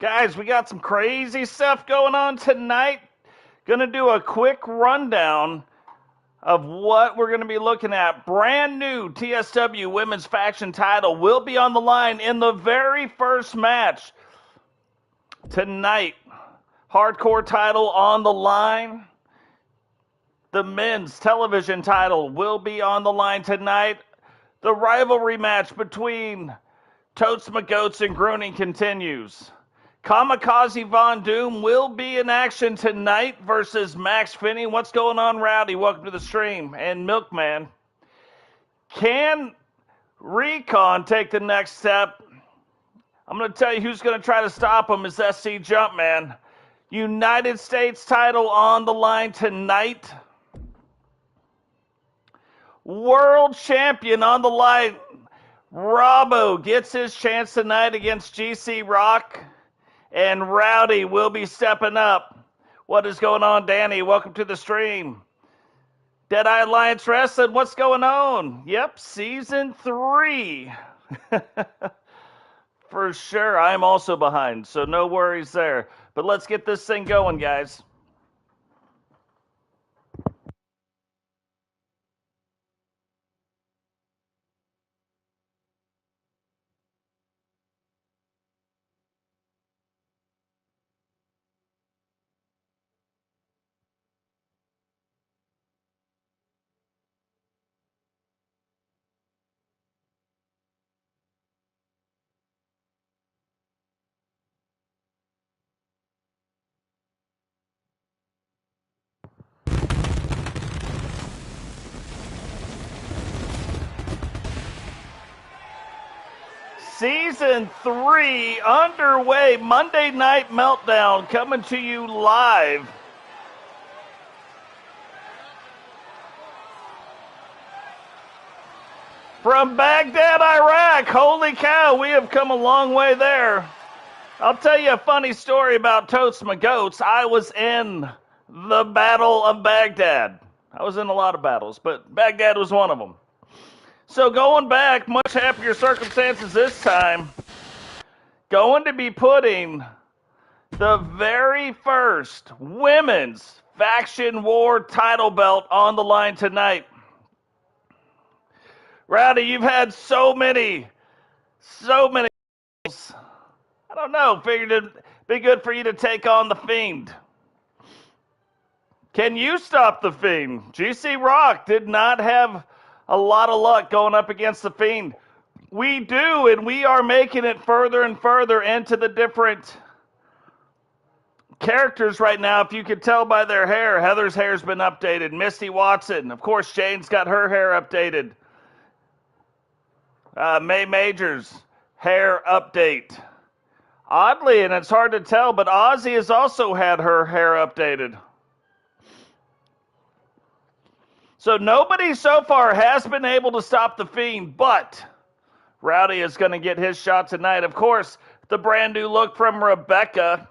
Guys, we got some crazy stuff going on tonight. Gonna do a quick rundown of what we're going to be looking at. Brand new TSW Women's Faction title will be on the line in the very first match tonight. Hardcore title on the line. The men's television title will be on the line tonight. The rivalry match between Totes and Grunning continues. Kamikaze Von Doom will be in action tonight versus Max Finney. What's going on, Rowdy? Welcome to the stream. And Milkman. Can Recon take the next step? I'm going to tell you who's going to try to stop him is SCJumpman. United States title on the line tonight. World champion on the line. Robbo gets his chance tonight against GC Rock. And Rowdy will be stepping up. What is going on, Danny? Welcome to the stream. Deadeye Alliance Wrestling, what's going on? Yep, Season 3. For sure, I'm also behind, so no worries there. But let's get this thing going, guys. Season 3 underway. Monday Night Meltdown coming to you live. From Baghdad, Iraq. Holy cow, we have come a long way there. I'll tell you a funny story about Totes My Goats. I was in the Battle of Baghdad. I was in a lot of battles, but Baghdad was one of them. So going back, much happier circumstances this time. Going to be putting the very first women's faction war title belt on the line tonight. Rowdy, you've had so many. I don't know, figured it'd be good for you to take on the Fiend. Can you stop the Fiend? GC Rock did not have a lot of luck going up against the Fiend. We do, and we are making it further and further into the different characters right now. If you could tell by their hair, Heather's hair's been updated. Misty Watson, of course, Jane's got her hair updated. May Major's hair update. Oddly, and it's hard to tell, but Ozzy has also had her hair updated. So nobody so far has been able to stop the Fiend, but Rowdy is going to get his shot tonight. Of course, the brand new look from Rebecca.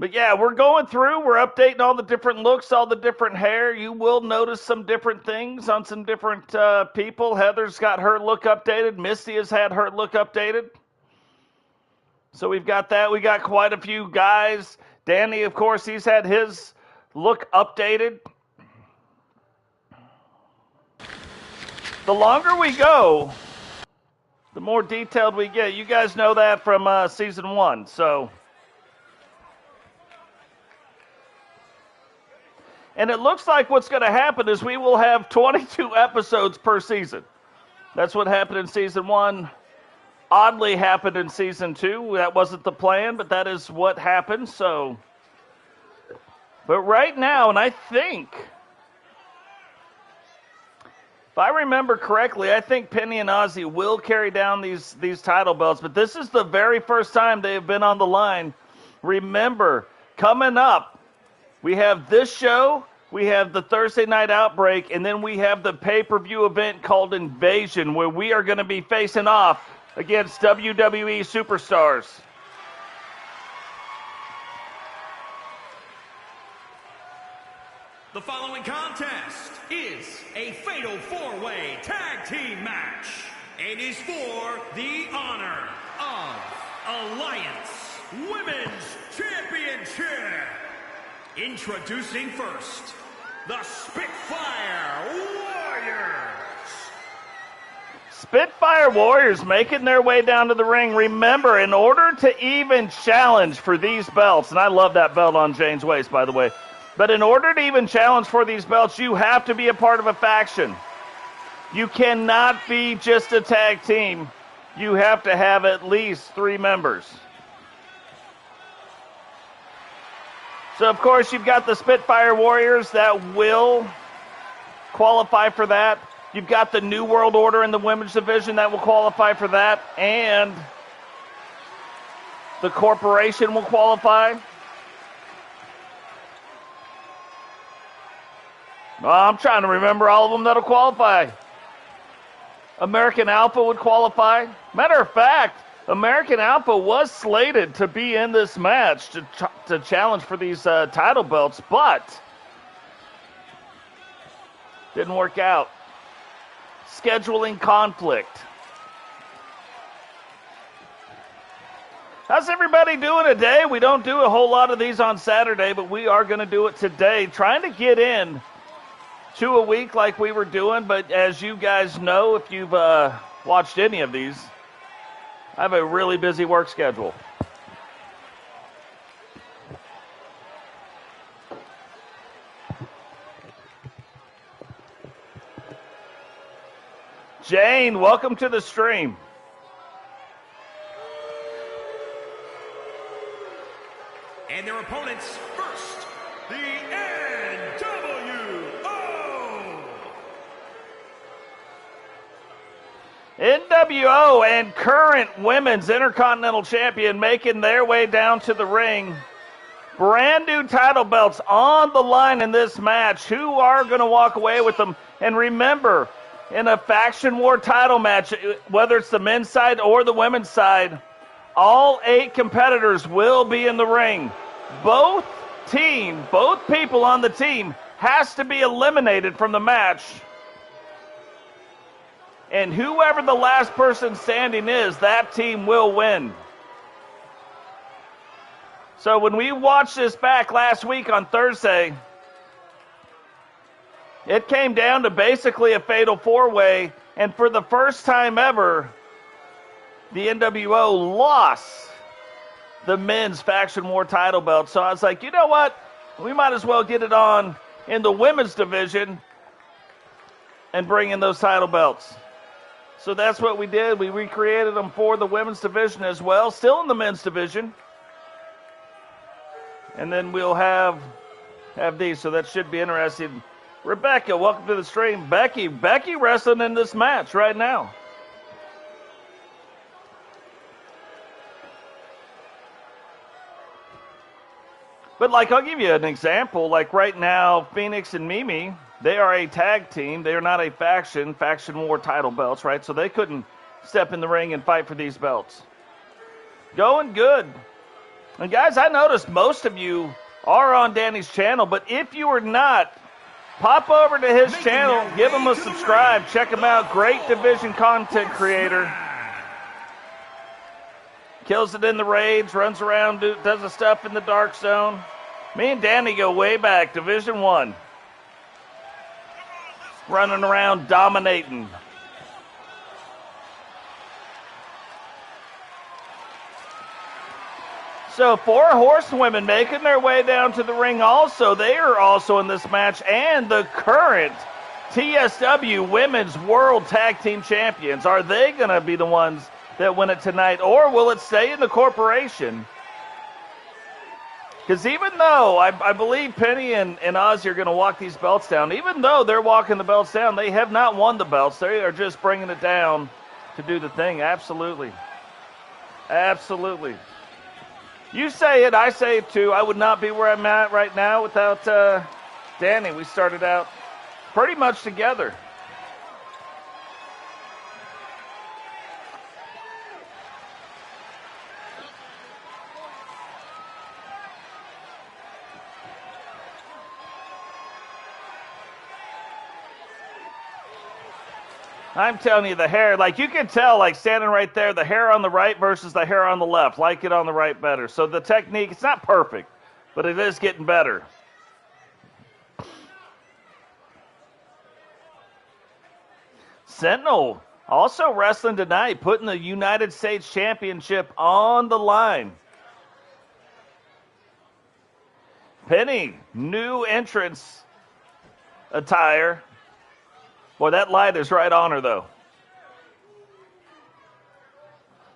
But yeah, we're going through, we're updating all the different looks, all the different hair. You will notice some different things on some different people. Heather's got her look updated. Misty has had her look updated. So we've got that. We got quite a few guys. Danny, of course, he's had his look updated. The longer we go, the more detailed we get. You guys know that from Season 1, so. And it looks like what's going to happen is we will have 22 episodes per season. That's what happened in Season 1. Oddly happened in Season 2. That wasn't the plan, but that is what happened, so. But right now, and I think, if I remember correctly, I think Penny&Ozzy will carry down these title belts, but this is the very first time they have been on the line. Remember, coming up, we have this show, we have the Thursday Night Outbreak, and then we have the pay-per-view event called Invasion, where we are going to be facing off against WWE superstars. The following contest is a fatal four-way tag team match. It is for the honor of Alliance Women's Championship. Introducing first, the Spitfire Warriors. Spitfire Warriors making their way down to the ring. Remember, in order to even challenge for these belts, and I love that belt on Jane's waist, by the way, but in order to even challenge for these belts, you have to be a part of a faction. You cannot be just a tag team. You have to have at least 3 members. So, of course, you've got the Spitfire Warriors that will qualify for that. You've got the New World Order in the women's division that will qualify for that. And the Corporation will qualify. Well, I'm trying to remember all of them that'll qualify. American Alpha would qualify. Matter of fact, American Alpha was slated to be in this match to challenge for these title belts, but didn't work out. Scheduling conflict. How's everybody doing today? We don't do a whole lot of these on Saturday, but we are going to do it today. Trying to get in 2 a week like we were doing, but as you guys know, if you've watched any of these, I have a really busy work schedule. Jane, welcome to the stream. And their opponents first, the NWO. NWO and current Women's Intercontinental Champion making their way down to the ring. Brand new title belts on the line in this match. Who are going to walk away with them? And remember, in a faction war title match, whether it's the men's side or the women's side, all 8 competitors will be in the ring. Both people on the team has to be eliminated from the match. And whoever the last person standing is, that team will win. So when we watched this back last week on Thursday, it came down to basically a fatal 4-way, and for the first time ever, the NWO lost the men's faction war title belt. So I was like, you know what? We might as well get it on in the women's division and bring in those title belts. So that's what we did. We recreated them for the women's division as well, still in the men's division. And then we'll have these, so that should be interesting. Rebecca, welcome to the stream. Becky wrestling in this match right now. But I'll give you an example. Right now, Phoenix and Mimi, they are a tag team. They are not a faction war title belts, right? So they couldn't step in the ring and fight for these belts. Going good. And guys, I noticed most of you are on Danny's channel, but if you are not, pop over to his channel, give him a subscribe, check him out. Great division content creator. Kills it in the raids, runs around, does the stuff in the dark zone. Me and Danny go way back, Division 1. Running around, dominating. So 4 horsewomen making their way down to the ring also. They are also in this match, and the current TSW Women's World Tag Team Champions. Are they going to be the ones that win it tonight, or will it stay in the Corporation? Because even though I believe Penny and Ozzy are going to walk these belts down, even though they're walking the belts down, they have not won the belts. They are just bringing it down to do the thing. Absolutely. Absolutely. You say it, I say it too. I would not be where I'm at right now without Danny. We started out pretty much together. I'm telling you, the hair, like you can tell, like standing right there, the hair on the right versus the hair on the left. Like it on the right better. So the technique, it's not perfect, but it is getting better. Sentinel also wrestling tonight, putting the United States Championship on the line. Penny, new entrance attire. Boy, that light is right on her, though.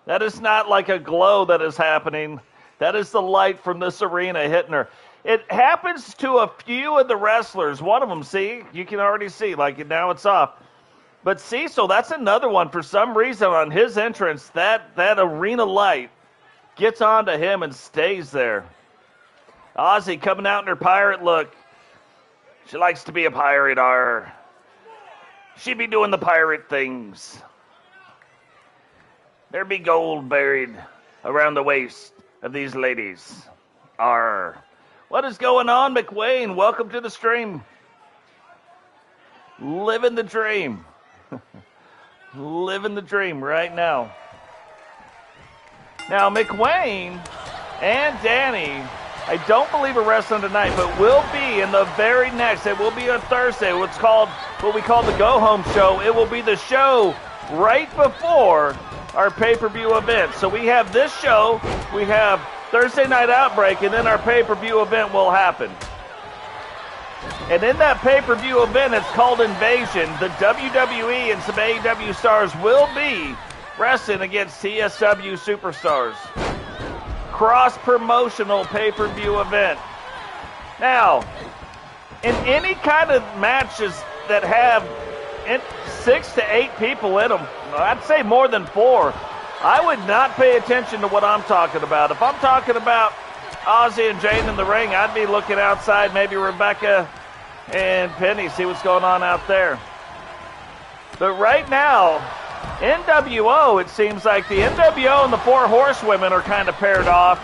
That is not like a glow that is happening. That is the light from this arena hitting her. It happens to a few of the wrestlers. One of them, see, you can already see, like now it's off. But Cecil, that's another one. For some reason on his entrance, that arena light gets onto him and stays there. Ozzy coming out in her pirate look. She likes to be a pirate, She be doing the pirate things. There be gold buried around the waist of these ladies. What is going on, McWayne? Welcome to the stream. Living the dream. Living the dream right now. Now, McWayne and Danny, I don't believe are wrestling tonight, but will be in the very next. It will be on Thursday. What we call the Go Home Show. It will be the show right before our pay-per-view event. So we have this show, we have Thursday Night Outbreak, and then our pay-per-view event will happen. And in that pay-per-view event, it's called Invasion. The WWE and some AEW stars will be wrestling against TSW superstars. Cross-promotional pay-per-view event. Now, in any kind of matches that have 6 to 8 people in them, I'd say more than 4, I would not pay attention to what I'm talking about. If I'm talking about Ozzy and Jane in the ring, I'd be looking outside, maybe Rebecca and Penny, see what's going on out there. But right now, NWO, it seems like the NWO and the Four Horsewomen are kind of paired off.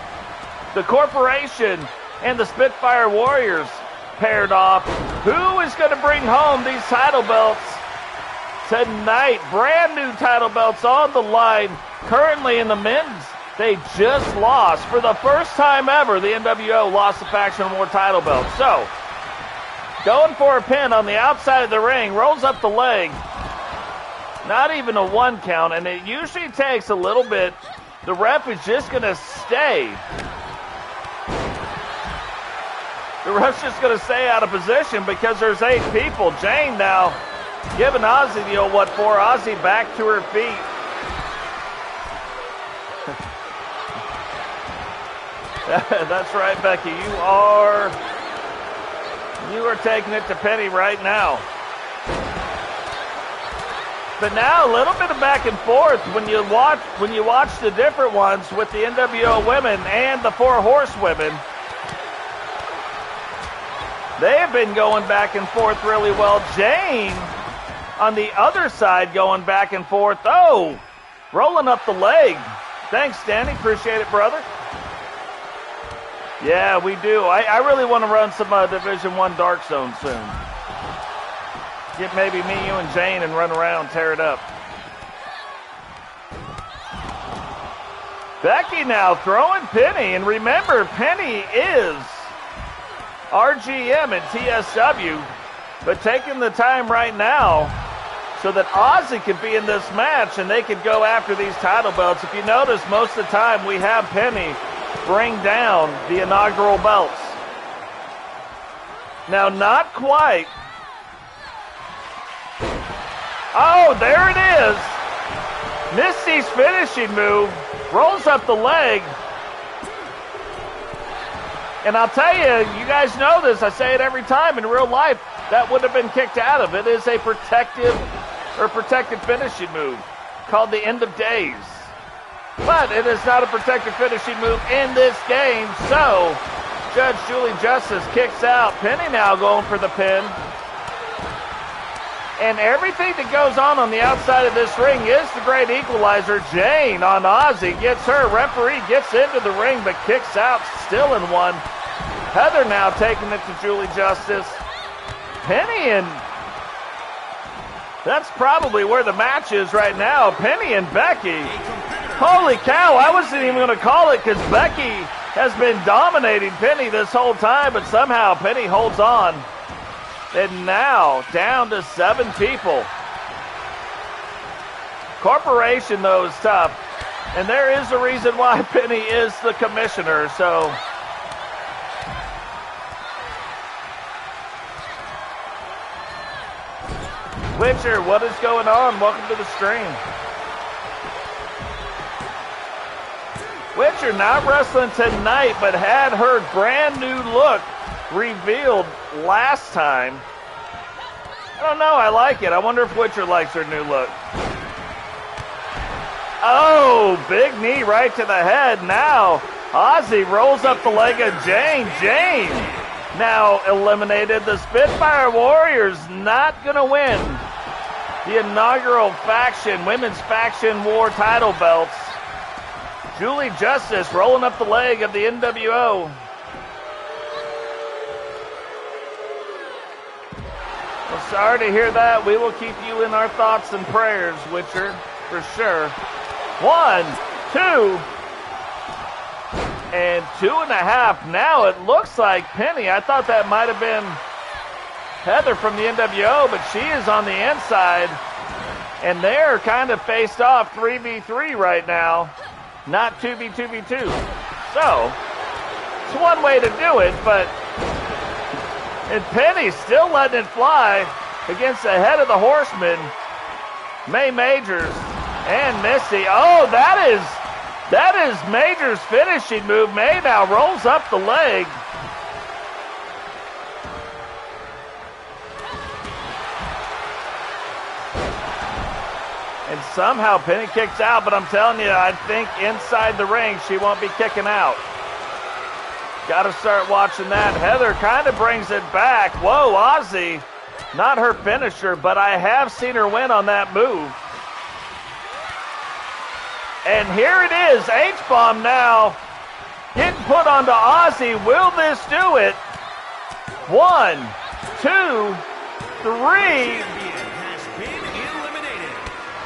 The Corporation and the Spitfire Warriors paired off. Who is going to bring home these title belts tonight? Brand new title belts on the line. Currently in the men's, they just lost. For the first time ever, the NWO lost the Faction War title belt. So, going for a pin on the outside of the ring, rolls up the leg. Not even a 1 count, and it usually takes a little bit. The ref is just going to stay. The ref's just going to stay out of position because there's 8 people. Jane now giving Ozzy the old what for. Ozzy back to her feet. That's right, Becky. You are taking it to Penny right now. But now a little bit of back and forth when you watch the different ones with the NWO women and the Four Horsewomen. They have been going back and forth really well. Jane on the other side going back and forth. Oh, rolling up the leg. Thanks, Danny. Appreciate it, brother. Yeah, we do. I really want to run some Division I Dark Zone soon. Get maybe me, you, and Jane and run around, tear it up. Becky now throwing Penny. And remember, Penny is RGM and TSW. But taking the time right now so that Ozzy could be in this match and they could go after these title belts. If you notice, most of the time we have Penny bring down the inaugural belts. Now, not quite. Oh, there it is. Misty's finishing move. Rolls up the leg. And I'll tell you, you guys know this. I say it every time in real life. That would have been kicked out of. It is a protected finishing move called the End of Days. But it is not a protected finishing move in this game. So, Judge Julie Justice kicks out. Penny now going for the pin. And everything that goes on the outside of this ring is the great equalizer. Jane on Ozzy gets her. Referee gets into the ring but kicks out. Still in one. Heather now taking it to Julie Justice. Penny and That's probably where the match is right now. Penny and Becky. Holy cow, I wasn't even going to call it because Becky has been dominating Penny this whole time, but somehow Penny holds on. And now down to 7 people. Corporation, though, is tough. And there is a reason why Penny is the commissioner, so... Witcher, what is going on? Welcome to the stream. Witcher not wrestling tonight, but had her brand new look revealed last time. I don't know, I like it. I wonder if Witcher likes her new look. Oh, big knee right to the head. Now, Ozzy rolls up the leg of Jane. Jane now eliminated. The Spitfire Warriors not going to win the inaugural women's faction war title belts. May&Justice rolling up the leg of the NWO. Well, sorry to hear that. We will keep you in our thoughts and prayers, Witcher, for sure. 1, 2, and 2.5. Now it looks like Penny. I thought that might have been Heather from the NWO, but she is on the inside. And they're kind of faced off 3v3 right now, not 2v2v2. So, it's one way to do it, but... And Penny still letting it fly against the head of the Horsemen, May Majors and Misty. Oh, that is Majors' finishing move. May now rolls up the leg. And somehow Penny kicks out, but I'm telling you, I think inside the ring she won't be kicking out. Got to start watching that. Heather kind of brings it back. Whoa, Ozzy. Not her finisher, but I have seen her win on that move. And here it is. H-bomb now getting put onto Ozzy. Will this do it? 1, 2, 3.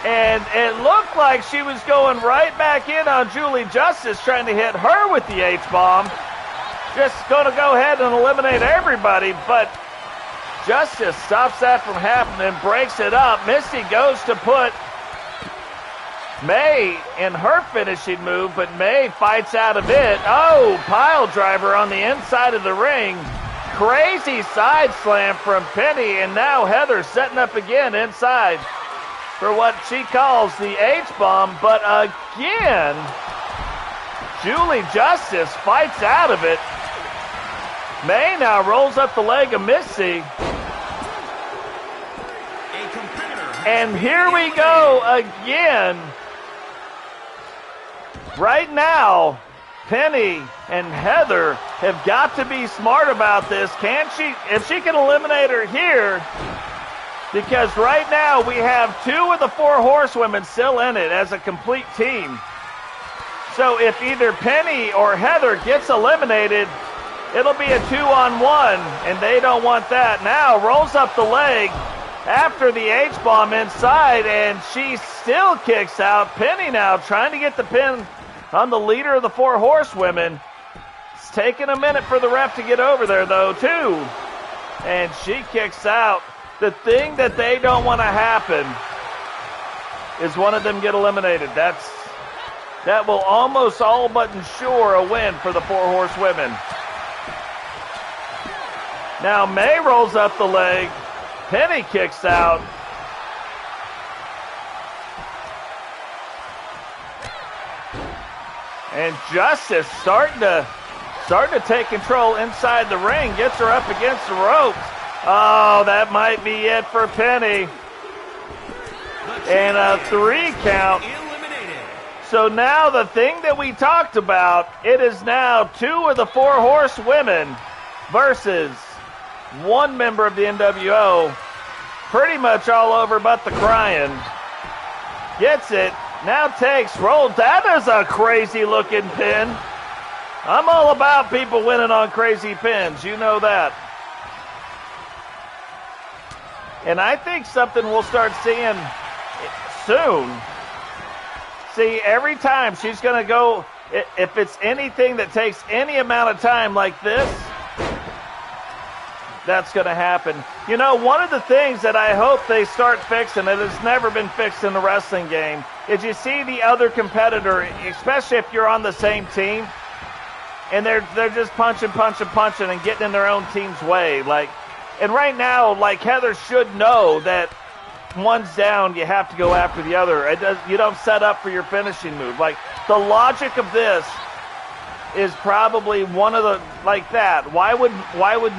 And it looked like she was going right back in on May&Justice, trying to hit her with the H-bomb. Just going to go ahead and eliminate everybody, but Justice stops that from happening and breaks it up. Misty goes to put May in her finishing move, but May fights out of it. Oh, pile driver on the inside of the ring. Crazy side slam from Penny, and now Heather setting up again inside for what she calls the H-bomb, but again, May&Justice fights out of it. May now rolls up the leg of Misty. And here we go again. Right now, Penny and Heather have got to be smart about this. Can she, if she can eliminate her here, because right now we have 2 of the 4 horsewomen still in it as a complete team. So if either Penny or Heather gets eliminated, it'll be a 2-on-1, and they don't want that. Now rolls up the leg after the H-bomb inside, and she still kicks out. Penny now trying to get the pin on the leader of the 4 horsewomen. It's taking a minute for the ref to get over there, though, too. And she kicks out. The thing that they don't want to happen is one of them get eliminated. That will almost all but ensure a win for the 4 horsewomen. Now May rolls up the leg. Penny kicks out. And Justice starting to take control inside the ring. Gets her up against the ropes. Oh, that might be it for Penny. And a 3 count. So now the thing that we talked about, it is now 2 of the 4 horsewomen versus 1 member of the NWO. Pretty much all over but the crying. Gets it. Now takes, rolls. That is a crazy looking pin. I'm all about people winning on crazy pins. You know that. And I think something we'll start seeing soon. See, every time she's going to go, if it's anything that takes any amount of time like this, that's going to happen. You know, one of the things that I hope they start fixing, that has never been fixed in the wrestling game, is you see the other competitor, especially if you're on the same team, and they're just punching and getting in their own team's way. And right now, Heather should know that one's down, you have to go after the other. You don't set up for your finishing move. The logic of this is probably one of the that. Why would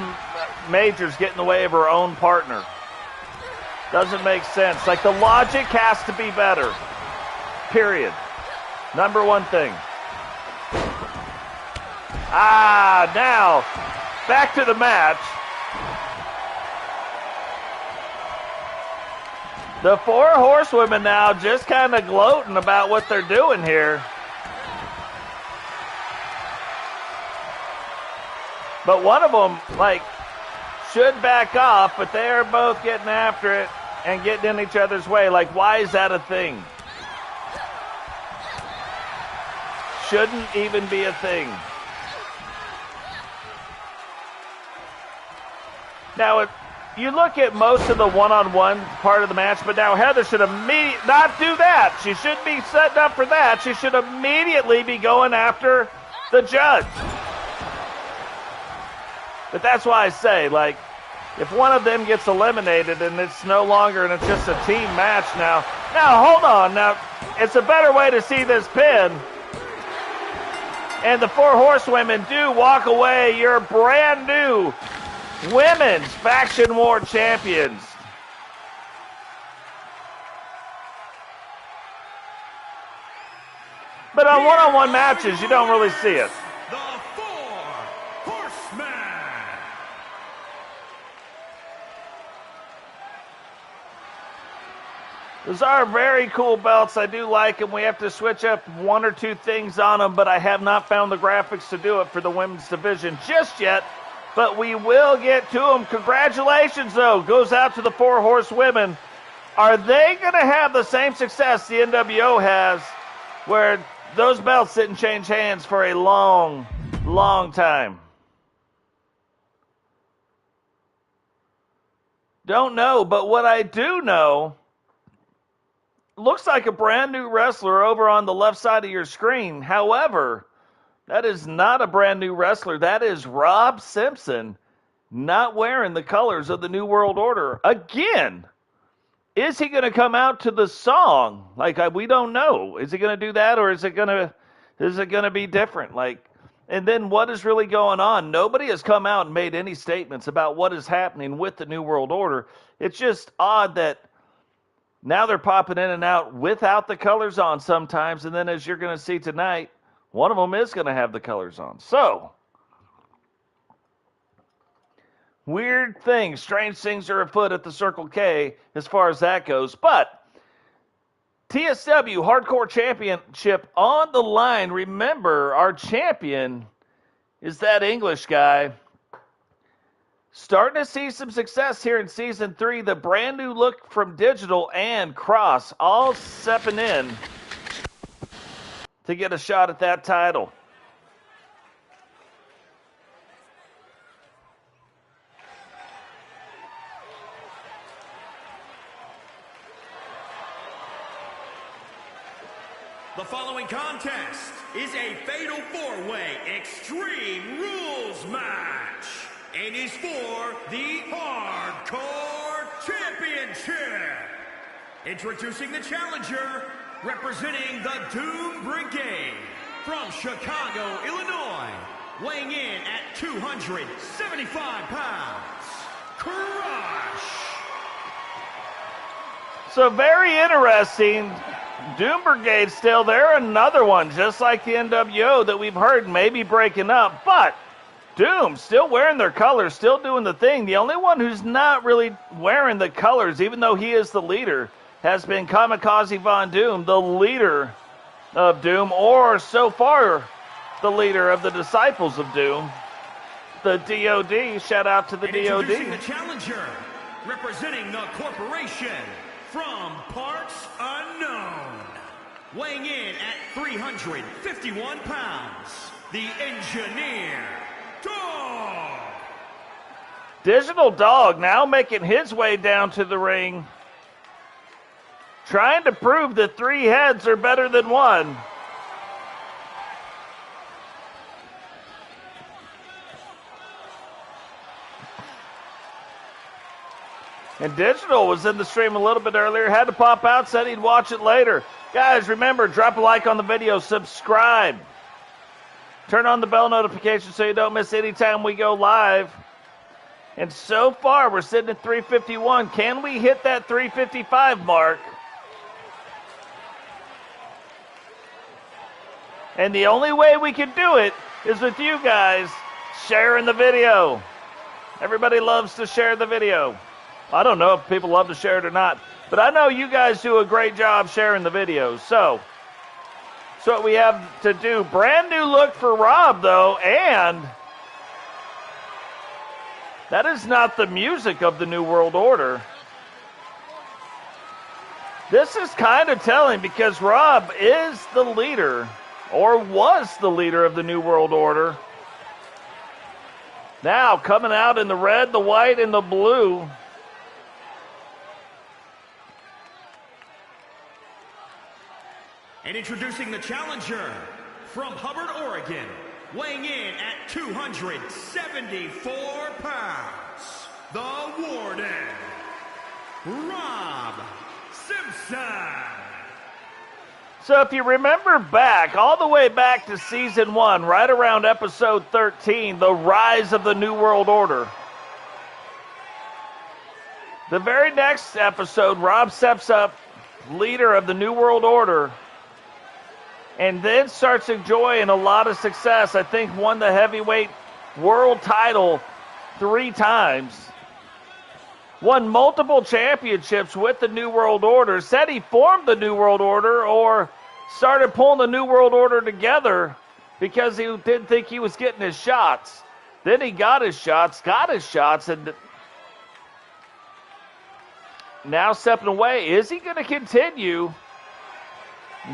Majors get in the way of her own partner? Doesn't make sense. The logic has to be better. Period. Number one thing. Now back to the match. The four horsewomen now just kind of gloating about what they're doing here. But one of them, should back off, but they're both getting after it and getting in each other's way. Why is that a thing? Shouldn't even be a thing. Now, if you look at most of the one-on-one part of the match, but now Heather should immediately not do that. She shouldn't be setting up for that. She should immediately be going after the judge. But that's why I say, if one of them gets eliminated and it's no longer, and it's just a team match now. Now, hold on. Now, it's a better way to see this pin. And the four horsewomen do walk away. Your brand new Women's Faction War champions. But on one-on-one matches, you don't really see it. The Four Horsemen. Those are very cool belts. I do like them. We have to switch up one or two things on them, but I have not found the graphics to do it for the women's division just yet. But we will get to them. Congratulations, though. Goes out to the four horsewomen. Are they going to have the same success the NWO has, where those belts didn't change hands for a long, long time? Don't know, but what I do know, looks like a brand new wrestler over on the left side of your screen. However, that is not a brand new wrestler. That is Rob Simpson, not wearing the colors of the New World Order. Again, is he going to come out to the song? We don't know. Is he going to do that, or is it going to be different? And then what is really going on? Nobody has come out and made any statements about what is happening with the New World Order. It's just odd that now they're popping in and out without the colors on sometimes, and then as you're going to see tonight, one of them is going to have the colors on. So, weird things, strange things are afoot at the Circle K as far as that goes. But TSW Hardcore Championship on the line. Remember, our champion is that English guy. Starting to see some success here in Season 3. The brand new look from Digital and Cross all stepping in to get a shot at that title. The following contest is a Fatal 4-Way Extreme Rules match and is for the Hardcore Championship. Introducing the challenger, representing the Doom Brigade from Chicago, Illinois, weighing in at 275 pounds, Crush. So very interesting. Doom Brigade still, they're another one, just like the NWO that we've heard maybe breaking up, but Doom still wearing their colors, still doing the thing. The only one who's not really wearing the colors, even though he is the leader, has been Kamikaze Von Doom, the leader of Doom, or so far, the leader of the Disciples of Doom, the DOD. Shout out to the DOD. Introducing the challenger, representing the corporation from parts unknown, weighing in at 351 pounds, the Engineer Dog. Digital Dog now making his way down to the ring, trying to prove that 3 heads are better than 1. And Digital was in the stream a little bit earlier, had to pop out, said he'd watch it later. Guys, remember, drop a like on the video, subscribe. Turn on the bell notification so you don't miss any time we go live. And so far, we're sitting at 351. Can we hit that 355 mark? And the only way we can do it is with you guys sharing the video. Everybody loves to share the video. I don't know if people love to share it or not, but I know you guys do a great job sharing the videos. So that's what we have to do. Brand new look for Rob, though, and that is not the music of the New World Order. This is kind of telling because Rob is the leader, or was the leader of the New World Order. Now coming out in the red, the white, and the blue. And introducing the challenger from Hubbard, Oregon, weighing in at 274 pounds, the Warden, Rob Simpson. So if you remember back, all the way back to Season 1, right around Episode 13, The Rise of the New World Order. The very next episode, Rob steps up, leader of the New World Order, and then starts enjoying a lot of success. I think won the heavyweight world title 3 times. Won multiple championships with the New World Order. Said he formed the New World Order or started pulling the New World Order together because he didn't think he was getting his shots. Then he got his shots, and now stepping away. Is he going to continue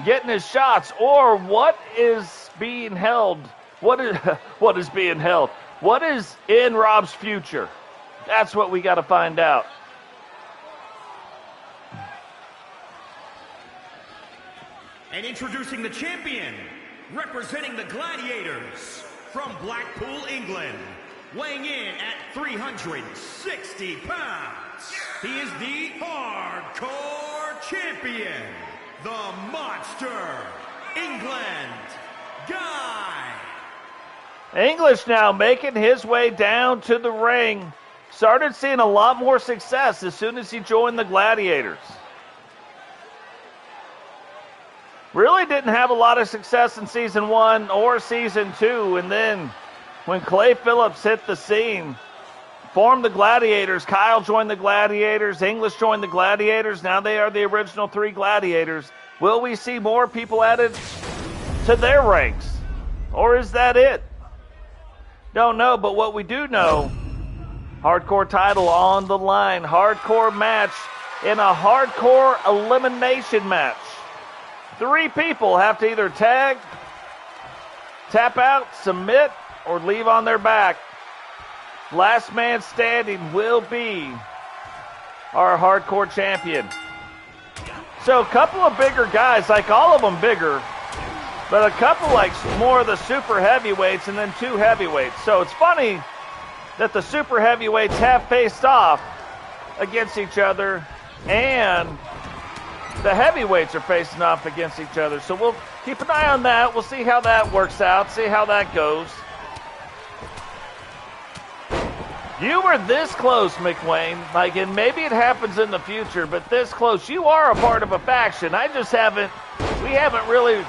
getting his shots, or what is being held? What is being held? What is in Rob's future? That's what we got to find out. And introducing the champion, representing the Gladiators from Blackpool, England, weighing in at 360 pounds. He is the Hardcore Champion, the Monster, England Guy. English now making his way down to the ring. Started seeing a lot more success as soon as he joined the Gladiators. Really didn't have a lot of success in Season 1 or Season 2. And then when Clay Phillips hit the scene, formed the Gladiators. Kyle joined the Gladiators. English joined the Gladiators. Now they are the original 3 Gladiators. Will we see more people added to their ranks? Or is that it? Don't know, but what we do know, hardcore title on the line. Hardcore match in a hardcore elimination match. 3 people have to either tag, tap out, submit, or leave on their back. Last man standing will be our hardcore champion. So a couple of bigger guys, like all of them bigger, but a couple like more of the super heavyweights and then 2 heavyweights. So it's funny that the super heavyweights have faced off against each other and the heavyweights are facing off against each other. So we'll keep an eye on that. We'll see how that works out, see how that goes. You were this close, McWayne. Like, and maybe it happens in the future, but this close. You are a part of a faction. We haven't really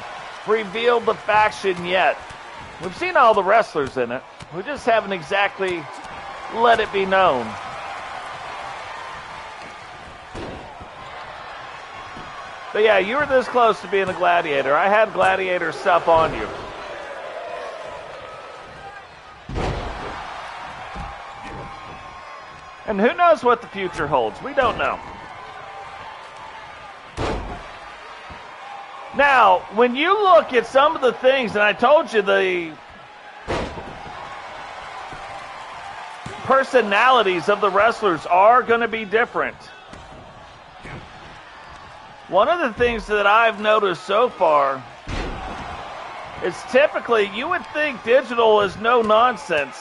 revealed the faction yet. We've seen all the wrestlers in it. We just haven't exactly let it be known. But yeah, you were this close to being a Gladiator. I had Gladiator stuff on you. And who knows what the future holds? We don't know. Now, when you look at some of the things, and I told you the personalities of the wrestlers are going to be different. One of the things that I've noticed so far is typically you would think Digital is no nonsense.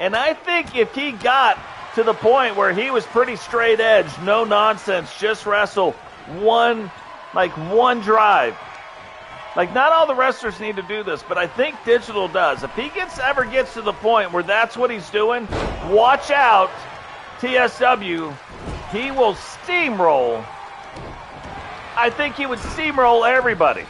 And I think if he got to the point where he was pretty straight edge, no nonsense, just wrestle one drive. Like, not all the wrestlers need to do this, but I think Digital does. If he ever gets to the point where that's what he's doing, watch out, TSW. He will steamroll. I think he would steamroll everybody.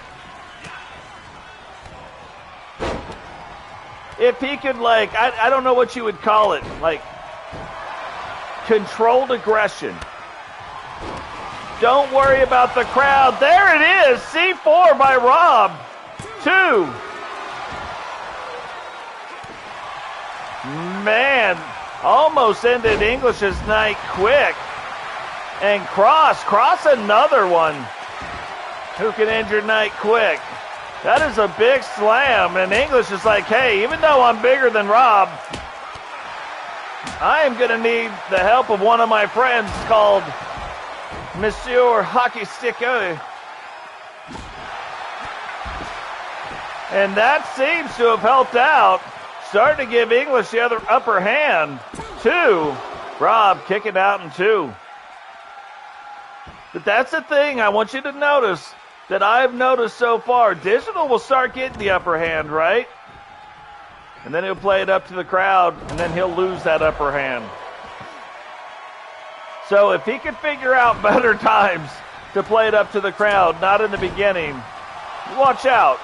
If he could, like, I don't know what you would call it, like, controlled aggression. Don't worry about the crowd. There it is. C4 by Rob. 2. Man, almost ended English's night quick. And Cross another one who can end your night quick. That is a big slam. And English is like, hey, even though I'm bigger than Rob, I am going to need the help of one of my friends called Monsieur Hockey Stick. And that seems to have helped out. Starting to give English the other upper hand. 2. Rob kicking out in 2. But that's the thing I want you to notice that I've noticed so far. Digital will start getting the upper hand, right? And then he'll play it up to the crowd, and then he'll lose that upper hand. So if he can figure out better times to play it up to the crowd, not in the beginning, watch out.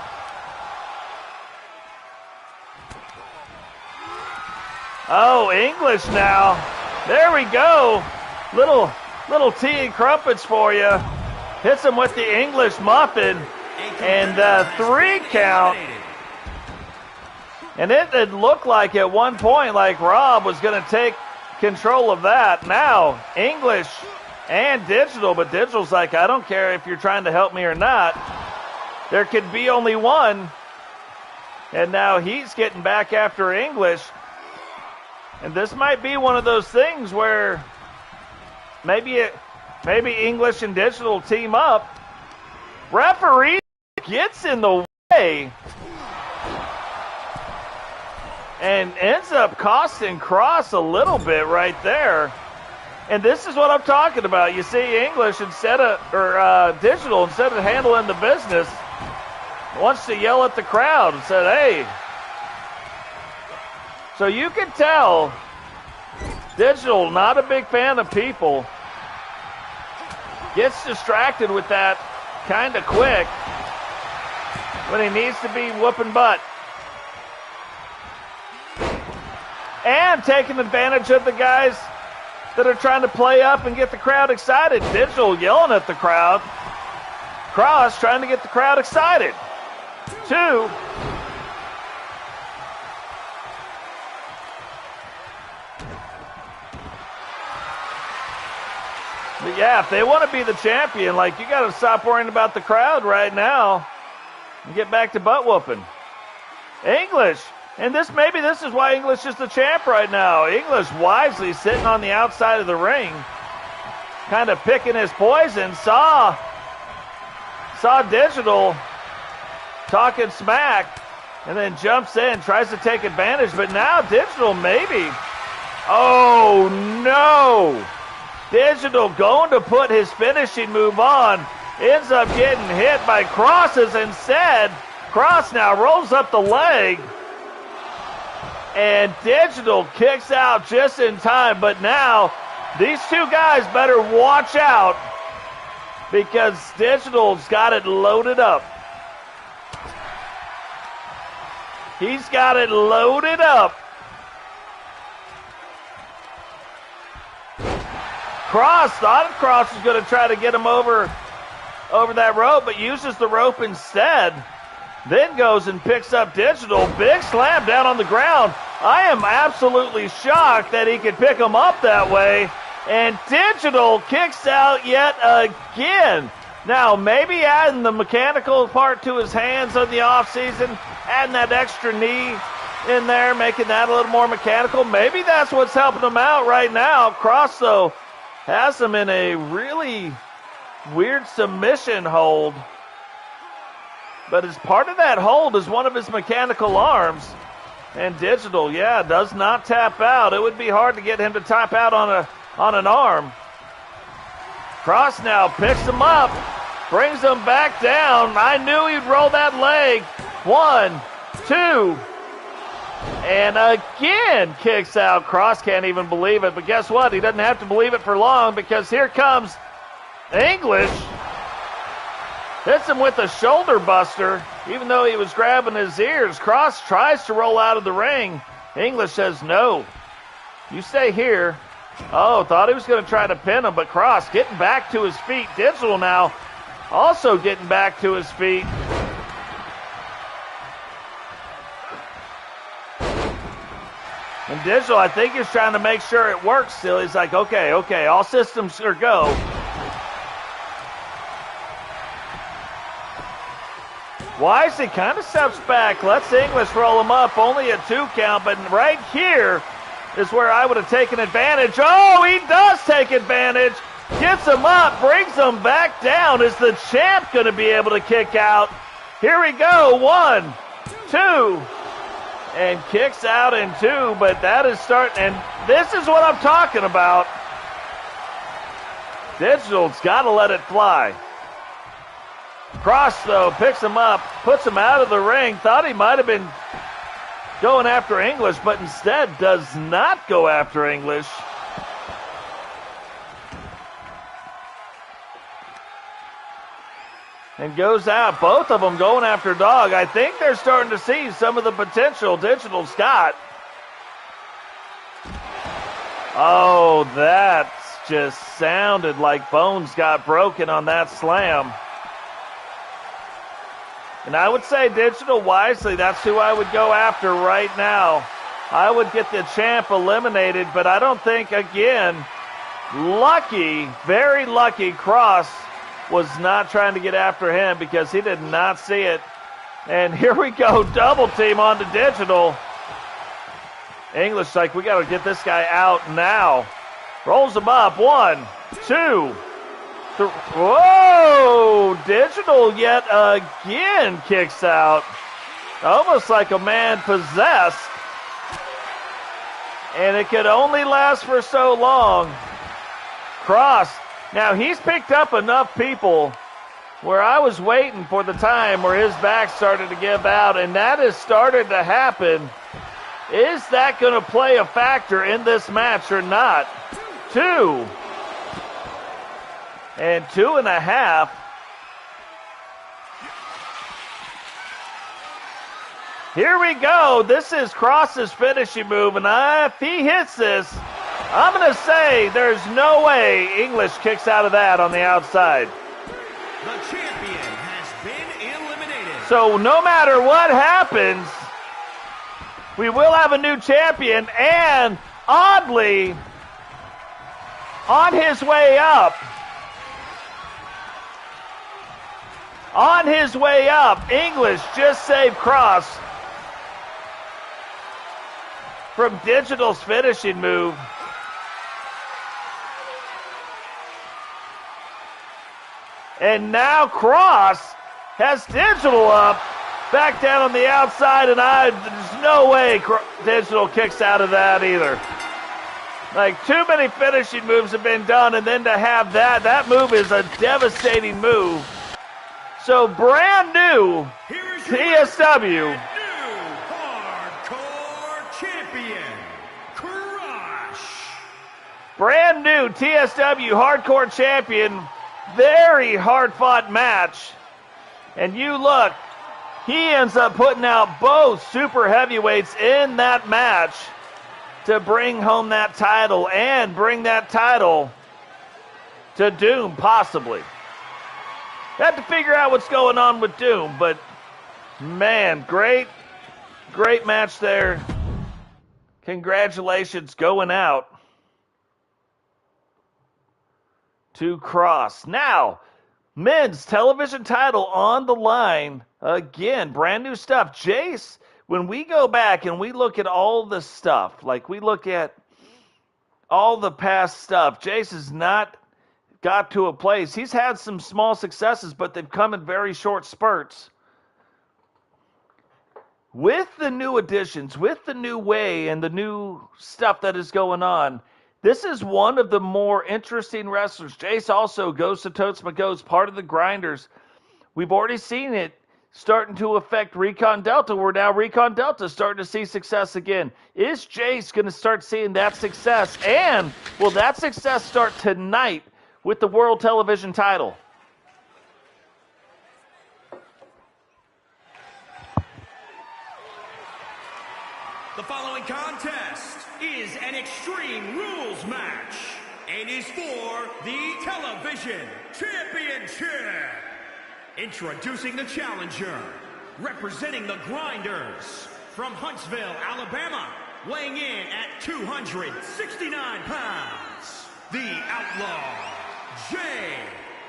Oh, English now. There we go. Little tea and crumpets for you. Hits him with the English muffin. And 3 count. And it looked like at one point like Rob was going to take control of that. Now, English and Digital, but Digital's like, I don't care if you're trying to help me or not. There could be only one. And now he's getting back after English. And this might be one of those things where maybe English and Digital team up. Referee gets in the way and ends up costing Cross a little bit right there. And this is what I'm talking about. You see English Digital, instead of handling the business, wants to yell at the crowd and said, hey. So you can tell Digital, not a big fan of people, gets distracted with that kind of quick when he needs to be whooping butt. And taking advantage of the guys that are trying to play up and get the crowd excited. Digital yelling at the crowd. Cross trying to get the crowd excited. 2. But yeah, if they want to be the champion, like, you got to stop worrying about the crowd right now and get back to butt whooping. English. And maybe this is why English is the champ right now. English wisely sitting on the outside of the ring, kind of picking his poison. Saw Digital talking smack, and then jumps in, tries to take advantage. But now Digital maybe. Oh, no. Digital going to put his finishing move on. Ends up getting hit by Crosses instead. Cross now rolls up the leg. And Digital kicks out just in time. But now, these two guys better watch out, because Digital's got it loaded up. He's got it loaded up. Thought Cross was going to try to get him over that rope, but uses the rope instead. Then goes and picks up Digital. Big slam down on the ground. I am absolutely shocked that he could pick him up that way. And Digital kicks out yet again. Now, maybe adding the mechanical part to his hands on the offseason, adding that extra knee in there, making that a little more mechanical. Maybe that's what's helping him out right now. Cross, though, has him in a really weird submission hold. But as part of that hold is one of his mechanical arms. And Digital, yeah, does not tap out. It would be hard to get him to tap out on an arm. Cross now picks him up, brings him back down. I knew he'd roll that leg. 1, 2, and again kicks out. Cross can't even believe it, but guess what? He doesn't have to believe it for long, because here comes English. Hits him with a shoulder buster, even though he was grabbing his ears. Cross tries to roll out of the ring. English says, no, you stay here. Oh, thought he was going to try to pin him, but Cross getting back to his feet. Digital now also getting back to his feet. And Digital, I think, is trying to make sure it works still. He's like, okay, all systems are go. Wisely kind of steps back, lets English roll him up, only a 2 count, but right here is where I would have taken advantage. Oh, he does take advantage. Gets him up, brings him back down. Is the champ going to be able to kick out? Here we go. 1, 2, and kicks out in 2, but that is starting, and this is what I'm talking about. Digital's got to let it fly. Cross, though, picks him up, puts him out of the ring. Thought he might have been going after English, but instead does not go after English. And goes out. Both of them going after Dog. I think they're starting to see some of the potential Digital's got. Oh, that just sounded like bones got broken on that slam. And I would say Digital wisely, that's who I would go after right now. I would get the champ eliminated, but I don't think, again, lucky, very lucky Cross was not trying to get after him because he did not see it. And here we go, double team onto Digital. English like, we got to get this guy out now. Rolls him up, 1, 2, 3. Whoa! Digital yet again kicks out. Almost like a man possessed. And it could only last for so long. Cross. Now he's picked up enough people where I was waiting for the time where his back started to give out, and that has started to happen. Is that going to play a factor in this match or not? 2. And 2.5. Here we go. This is Cross's finishing move, and if he hits this, I'm going to say there's no way English kicks out of that on the outside. The champion has been eliminated. So no matter what happens, we will have a new champion, and oddly, on his way up, English just saved Cross from Digital's finishing move. And now Cross has Digital up, back down on the outside, and there's no way Digital kicks out of that either. Like, too many finishing moves have been done, and then to have that move is a devastating move. So brand new TSW. New hardcore champion, Crush. Brand new TSW hardcore champion. Very hard-fought match. And you look, he ends up putting out both super heavyweights in that match to bring home that title and bring that title to Doom, possibly. Have to figure out what's going on with Doom, but man, great match there. Congratulations going out to Cross. Now, men's television title on the line. Again, brand new stuff. Jace, when we go back and we look at all the stuff, like we look at all the past stuff, Jace has not got to a place. He's had some small successes, but they've come in very short spurts. With the new additions, with the new way and the new stuff that is going on, this is one of the more interesting wrestlers. Jace also goes to Totes goes part of the Grinders. We've already seen it starting to affect Recon Delta. We're now Recon Delta starting to see success again. Is Jace going to start seeing that success? And will that success start tonight with the World Television title? The following contest is an Extreme Rules match and is for the Television Championship. Introducing the challenger, representing the Grinders from Huntsville, Alabama, weighing in at 269 pounds, the Outlaw,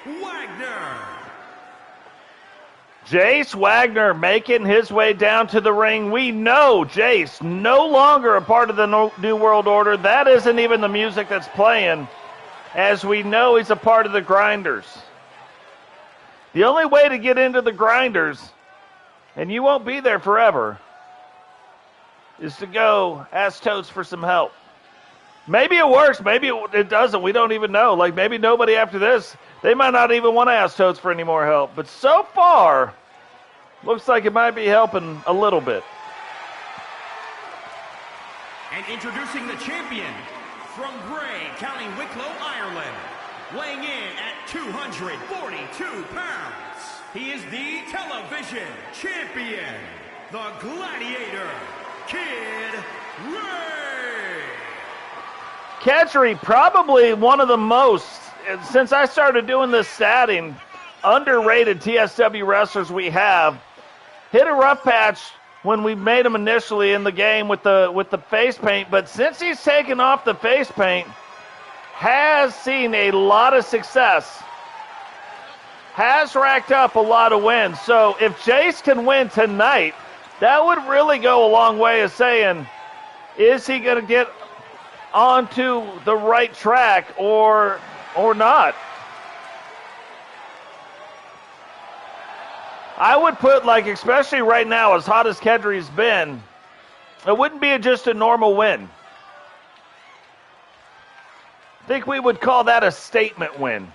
Wagner. Jace Wagner making his way down to the ring. We know Jace no longer a part of the New World Order. That isn't even the music that's playing. As we know, he's a part of the Grinders. The only way to get into the Grinders, and you won't be there forever, is to go ask Totes for some help. Maybe it works, maybe it doesn't. We don't even know. Like, maybe nobody after this, they might not even want to ask Totes for any more help. But so far, looks like it might be helping a little bit. And introducing the champion from Bray, County Wicklow, Ireland, weighing in at 242 pounds. He is the television champion, the Gladiator, Kedri. Kedri, probably one of the most, since I started doing this statting, underrated TSW wrestlers we have. Hit a rough patch when we made him initially in the game with the face paint, but since he's taken off the face paint, has seen a lot of success, has racked up a lot of wins. So if Jace can win tonight, that would really go a long way of saying, is he going to get onto the right track or not? I would put, like, especially right now, as hot as Kedri's been, it wouldn't be just a normal win. I think we would call that a statement win.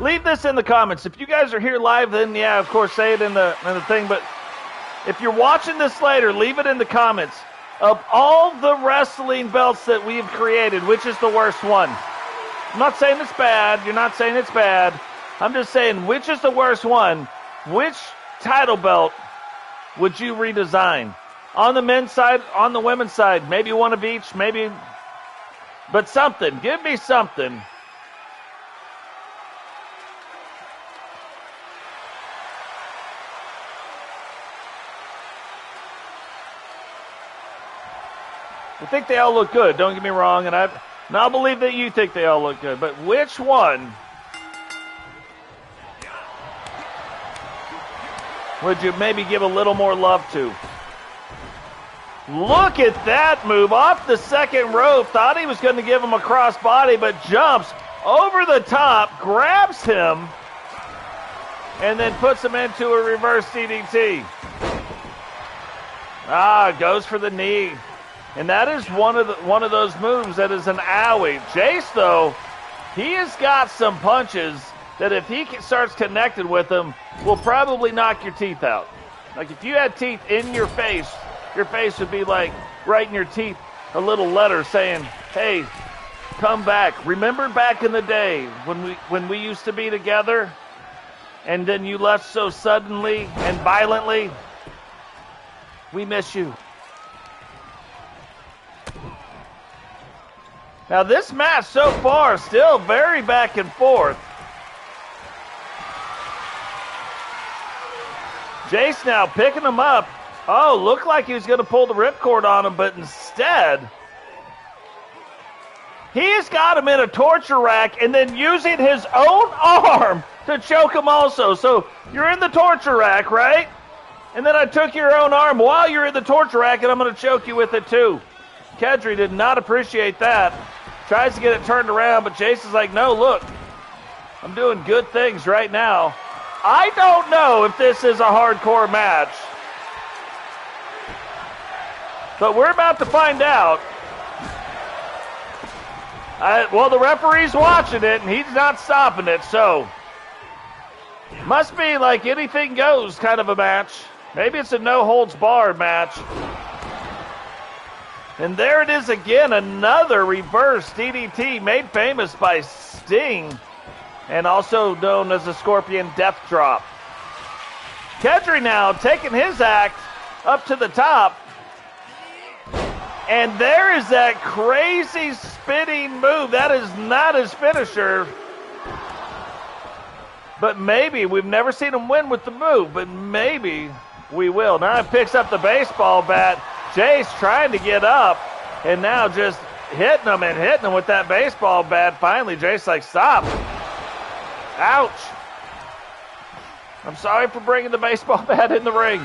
Leave this in the comments. If you guys are here live, then yeah, of course, say it in the thing. But if you're watching this later, leave it in the comments. Of all the wrestling belts that we've created, which is the worst one? I'm not saying it's bad. You're not saying it's bad. I'm just saying, which is the worst one? Which title belt would you redesign? On the men's side, on the women's side, maybe one of each, maybe. But something. Give me something. I think they all look good, don't get me wrong, and I'll believe that you think they all look good, but which one would you maybe give a little more love to? Look at that move off the second rope. Thought he was going to give him a crossbody, but jumps over the top, grabs him, and then puts him into a reverse DDT. Goes for the knee. And that is one of those moves that is an owie. Jace, though, he has got some punches that if he starts connected with them, will probably knock your teeth out. Like if you had teeth in your face would be like right in your teeth a little letter saying, hey, come back. Remember back in the day when we used to be together and then you left so suddenly and violently? We miss you. Now this match so far still very back and forth. Jace now picking him up. Oh, looked like he was going to pull the ripcord on him, but instead, he's got him in a torture rack and then using his own arm to choke him also. So you're in the torture rack, right? And then I took your own arm while you're in the torture rack, and I'm going to choke you with it too. Kedri did not appreciate that. Tries to get it turned around, but Jace is like, no, look, I'm doing good things right now. I don't know if this is a hardcore match, but we're about to find out. Well, the referee's watching it, and he's not stopping it, so must be like anything goes kind of a match. Maybe it's a no-holds-barred match. And there it is again, another reverse DDT made famous by Sting, and also known as the Scorpion Death Drop. Kedri now taking his act up to the top. And there is that crazy spinning move. That is not his finisher. But maybe, we've never seen him win with the move, but maybe we will. Now he picks up the baseball bat. Jace trying to get up, and now just hitting him with that baseball bat. Finally, Jace like, stop. Ouch. I'm sorry for bringing the baseball bat in the ring.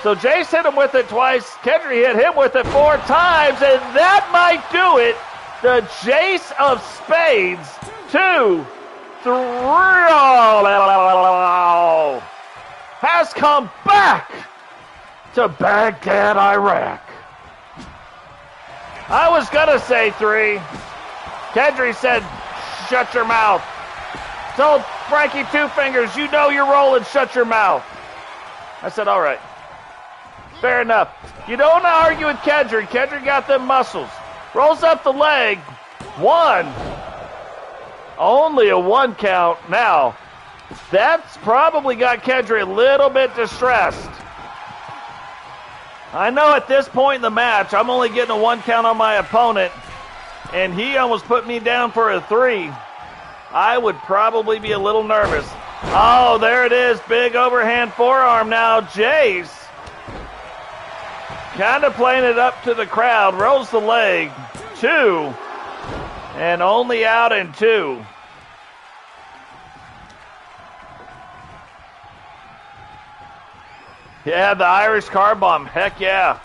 So Jace hit him with it twice. Kedri hit him with it 4 times, and that might do it. The Jace of Spades. 2, 3, has come back to Baghdad, Iraq. I was going to say 3. Kedri said, shut your mouth. Told Frankie Two Fingers, you know you're rolling, shut your mouth. I said, all right. Fair enough. You don't argue with Kedri. Kedri got them muscles. Rolls up the leg. 1. Only a 1 count. Now, that's probably got Kedri a little bit distressed. I know at this point in the match, I'm only getting a 1 count on my opponent, and he almost put me down for a 3. I would probably be a little nervous. Oh, there it is. Big overhand forearm now. Jace kind of playing it up to the crowd. Rolls the leg. 2. And only out in 2. Yeah, the Irish car bomb. Heck yeah.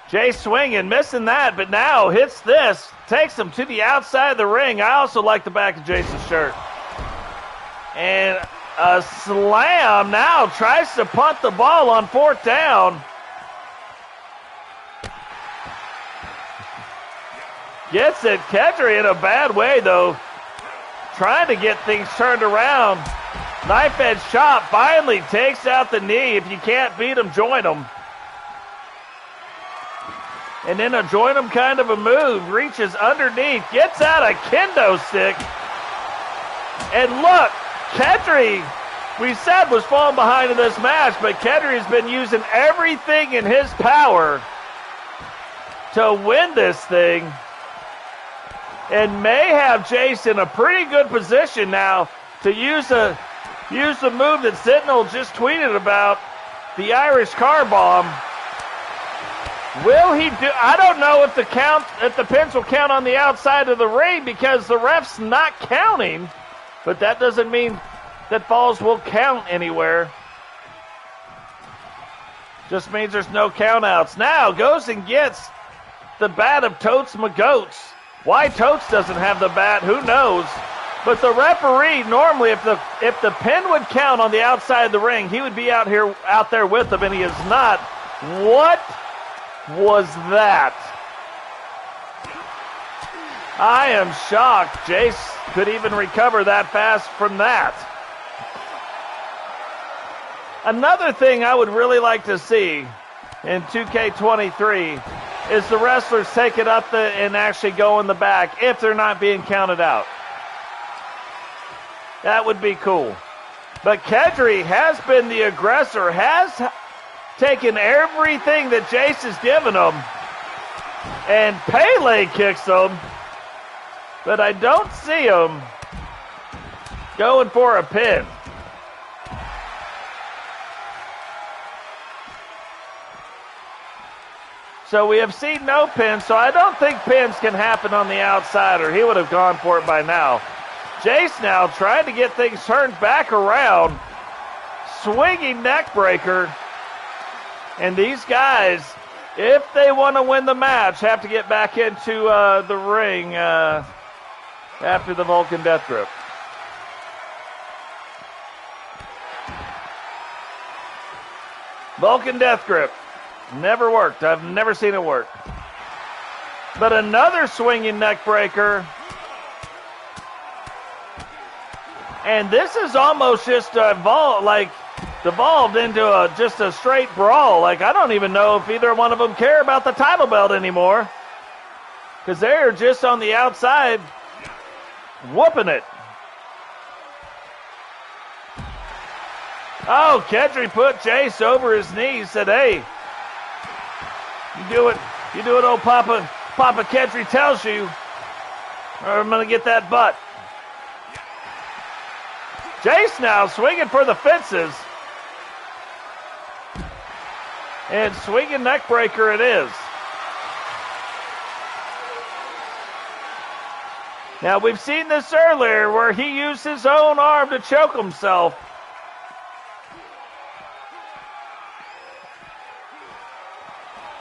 Jay swinging, missing that, but now hits this. Takes him to the outside of the ring. I also like the back of Jason's shirt. And a slam now. Tries to punt the ball on 4th down. Gets it. Kedri in a bad way, though. Trying to get things turned around. Knife edge chop finally takes out the knee. If you can't beat him, join him. And then a join him kind of a move. Reaches underneath. Gets out a kendo stick. And look, Kedri, we said was falling behind in this match, but Kedri has been using everything in his power to win this thing. And may have Jace in a pretty good position now to use the move that Sentinel just tweeted about, the Irish car bomb. Will he do? I don't know if the pins will count on the outside of the ring because the ref's not counting, but that doesn't mean that falls will count anywhere. Just means there's no countouts. Now goes and gets the bat of Totes McGoats. Why Totes doesn't have the bat, who knows? But the referee, normally if the pin would count on the outside of the ring, he would be out there with them, and he is not. What was that? I am shocked Jace could even recover that fast from that. Another thing I would really like to see in 2K23 is the wrestlers take it up and actually go in the back if they're not being counted out. That would be cool. But Kedri has been the aggressor, has taken everything that Jace has given him, and Pele kicks him, but I don't see him going for a pin. So we have seen no pins, so I don't think pins can happen on the outside, or he would have gone for it by now. Jace now trying to get things turned back around. Swinging neck breaker. And these guys, if they want to win the match, have to get back into the ring after the Vulcan Death Grip. Vulcan Death Grip. Never worked. I've never seen it work. But another swinging neck breaker. And this is almost just devolved into just a straight brawl. Like, I don't even know if either one of them care about the title belt anymore. Because they're just on the outside whooping it. Oh, Kedri put Jace over his knees, said, hey, you do it, old Papa Kedri tells you, or I'm going to get that butt. Jace now swinging for the fences. And swinging neck breaker it is. Now, we've seen this earlier where he used his own arm to choke himself.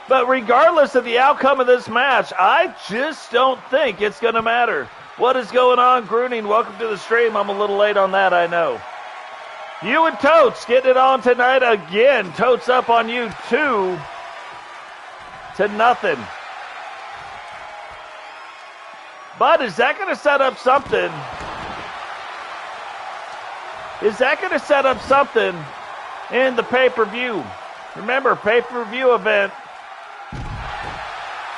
But regardless of the outcome of this match, I just don't think it's going to matter. What is going on, Grunning? Welcome to the stream. I'm a little late on that, I know. You and Totes getting it on tonight again. Totes up on you 2-0. But is that going to set up something? Is that going to set up something in the pay-per-view? Remember, pay-per-view event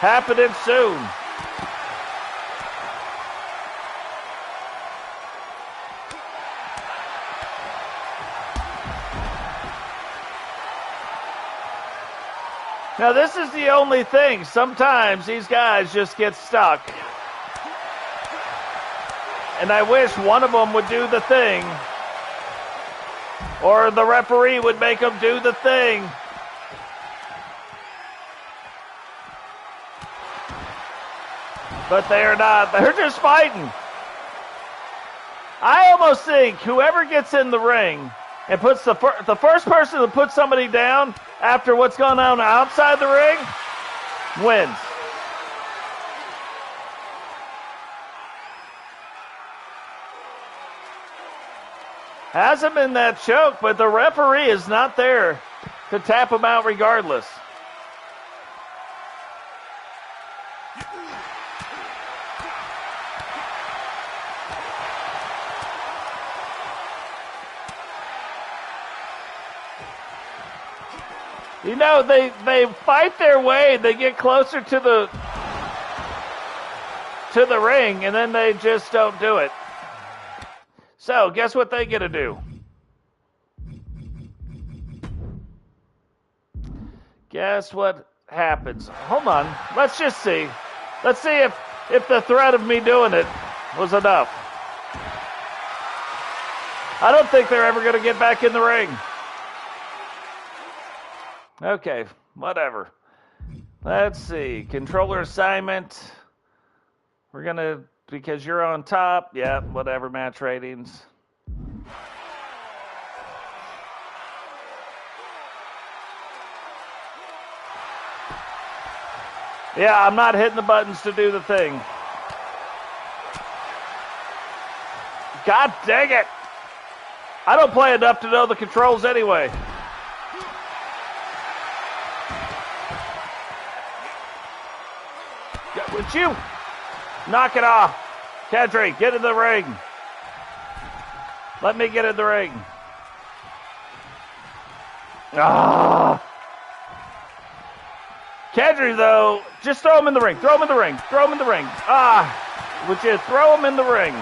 happening soon. Now, this is the only thing. Sometimes these guys just get stuck. And I wish one of them would do the thing. Or the referee would make them do the thing. But they are not. They're just fighting. I almost think whoever gets in the ring and puts the first person to put somebody down after what's going on outside the ring wins. Has him in that choke, but the referee is not there to tap him out regardless. You know, they fight their way, they get closer to the ring, and then they just don't do it. So, guess what they get to do? Guess what happens? Hold on, let's just see. Let's see if the threat of me doing it was enough. I don't think they're ever going to get back in the ring. Okay, whatever. Let's see. Controller assignment. We're going to, because you're on top. Yeah, whatever, match ratings. Yeah, I'm not hitting the buttons to do the thing. God dang it. I don't play enough to know the controls anyway. Would you knock it off? Kedri, get in the ring. Let me get in the ring. Ah. Kedri, though, just throw him in the ring. Throw him in the ring. Throw him in the ring. Ah. Would you throw him in the ring?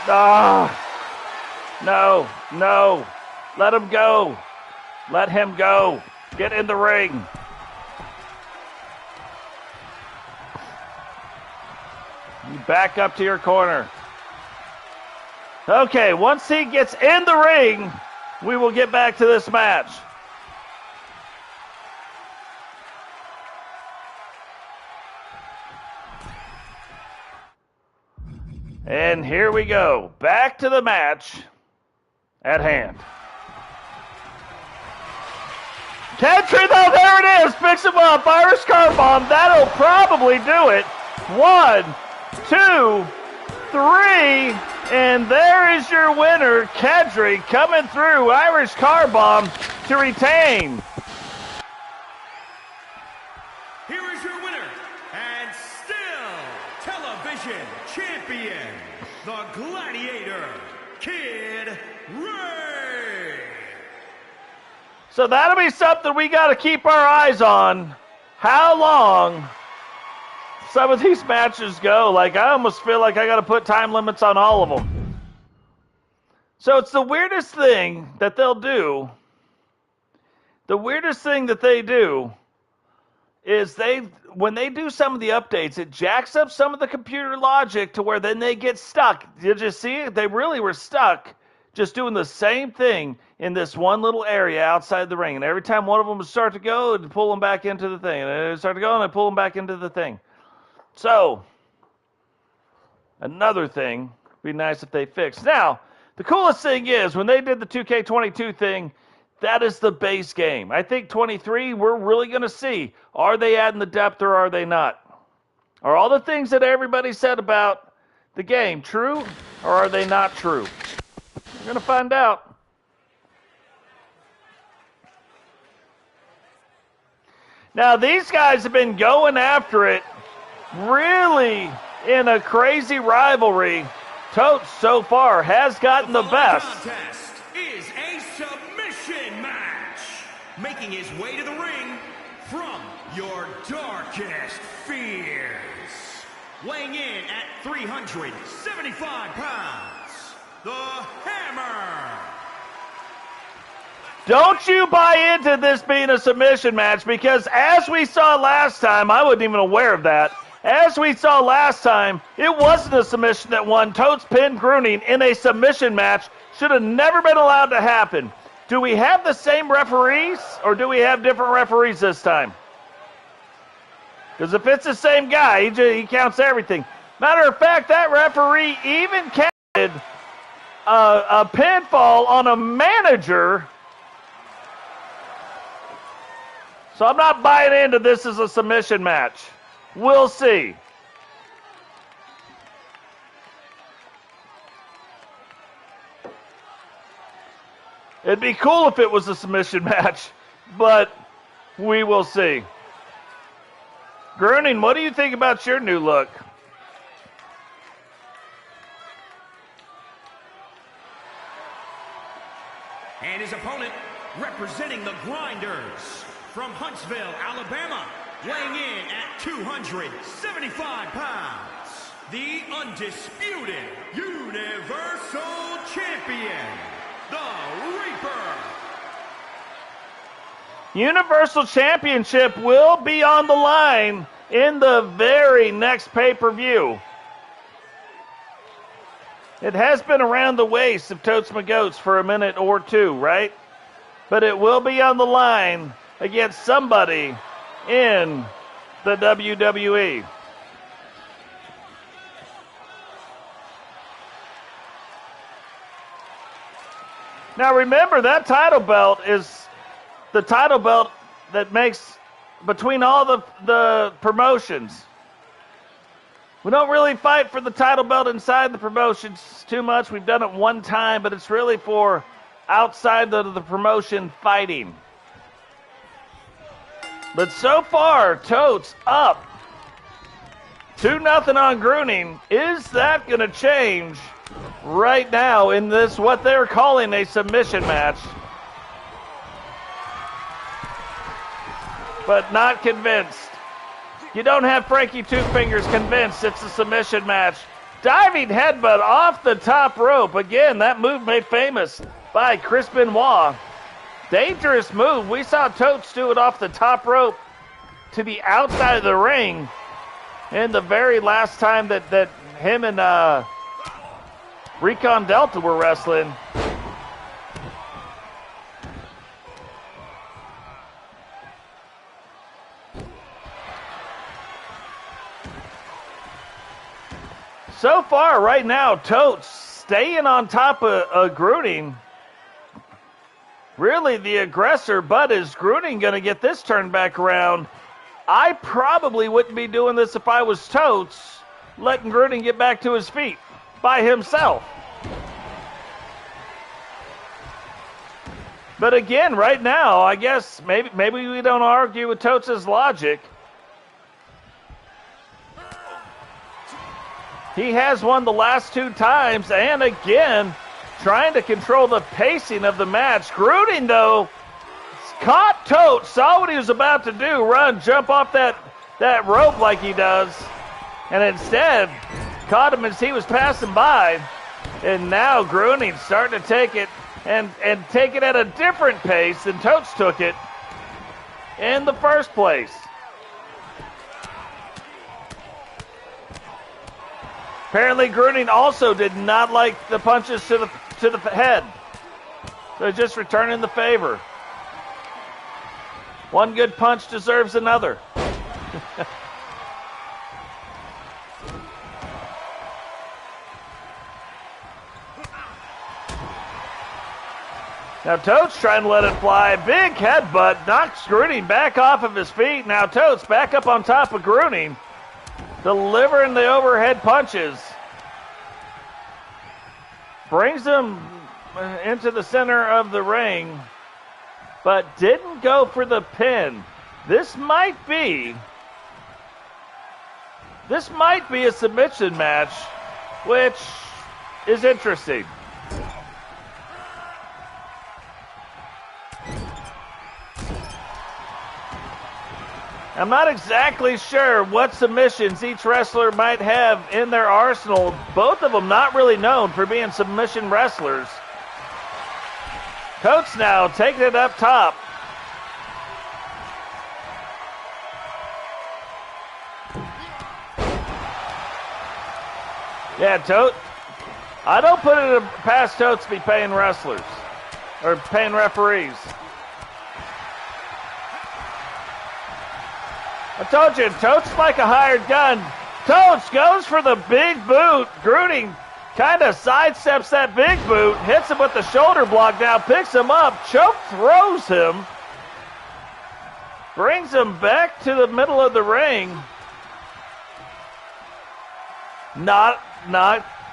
Ah. No, no. Let him go. Let him go. Get in the ring. You back up to your corner. Okay, once he gets in the ring, we will get back to this match. And here we go. Back to the match at hand. Kedri, though, there it is. Picks him up. Irish car bomb. That'll probably do it. 1, 2, 3. And there is your winner, Kedri, coming through. Irish car bomb to retain. Here is your winner, and still television champion, the Gladiator, Kid Ray. So that'll be something we got to keep our eyes on. How long some of these matches go. Like, I almost feel like I got to put time limits on all of them. So it's the weirdest thing that they'll do. The weirdest thing that they do is when they do some of the updates, it jacks up some of the computer logic to where then they get stuck. Did you see it? They really were stuck just doing the same thing in this one little area outside the ring. And every time one of them would start to go, it'd pull them back into the thing. And it'd start to go, and it'd pull them back into the thing. So, another thing would be nice if they fixed. Now, the coolest thing is, when they did the 2K22 thing, that is the base game. I think 23, we're really going to see, are they adding the depth or are they not? Are all the things that everybody said about the game true or are they not true? We're going to find out. Now, these guys have been going after it really in a crazy rivalry. Totes, so far, has gotten the best. Contest is a submission match. Making his way to the ring from your darkest fears. Weighing in at 375 pounds, the Hammer. Don't you buy into this being a submission match, because as we saw last time, I wasn't even aware of that. As we saw last time, it wasn't a submission that won. Totes pinned Grunning in a submission match. Should have never been allowed to happen. Do we have the same referees, or do we have different referees this time? Because if it's the same guy, he counts everything. Matter of fact, that referee even counted a pinfall on a manager. So I'm not buying into this as a submission match. We'll see. It'd be cool if it was a submission match, but we will see. Grunning, what do you think about your new look? And his opponent, representing the Grinders, from Huntsville, Alabama, weighing in at 275 pounds, the undisputed Universal Champion, the Reaper. Universal Championship will be on the line in the very next pay-per-view. It has been around the waist of Totes My Goats for a minute or two, right? But it will be on the line against somebody in the WWE. Now remember, that title belt is the title belt that makes between all the promotions. We don't really fight for the title belt inside the promotions too much. We've done it one time, but it's really for outside of the promotion fighting. But so far, Totes up 2-0 on Grunning. Is that going to change right now in this, what they're calling a submission match? But not convinced. You don't have Frankie Two Fingers convinced it's a submission match. Diving headbutt off the top rope. Again, that move made famous by Chris Benoit. Dangerous move. We saw Totes do it off the top rope to the outside of the ring. And the very last time that him and Recon Delta were wrestling. So far, right now, Totes staying on top of Grunning. Really the aggressor, but is Grunning going to get this turned back around? I probably wouldn't be doing this if I was Totes, letting Grunning get back to his feet by himself. But again, right now, I guess maybe we don't argue with Totes' logic. He has won the last 2 times, and again, trying to control the pacing of the match. Grunning, though, caught Totes, saw what he was about to do, run, jump off that rope like he does, and instead caught him as he was passing by. And now Grunning starting to take it and take it at a different pace than Totes took it in the first place. Apparently Grunning also did not like the punches to the head. So just returning the favor. One good punch deserves another. Now Totes trying to let it fly. Big headbutt knocks Grunning back off of his feet. Now Totes back up on top of Grunning, delivering the overhead punches. Brings him into the center of the ring, but didn't go for the pin. This might be a submission match, which is interesting. I'm not exactly sure what submissions each wrestler might have in their arsenal. Both of them not really known for being submission wrestlers. Totes now taking it up top. Yeah, Totes. I don't put it past Totes to be paying wrestlers or paying referees. I told you, Totes like a hired gun. Totes goes for the big boot. Grunning kind of sidesteps that big boot, hits him with the shoulder block now, picks him up, choke throws him, brings him back to the middle of the ring. Not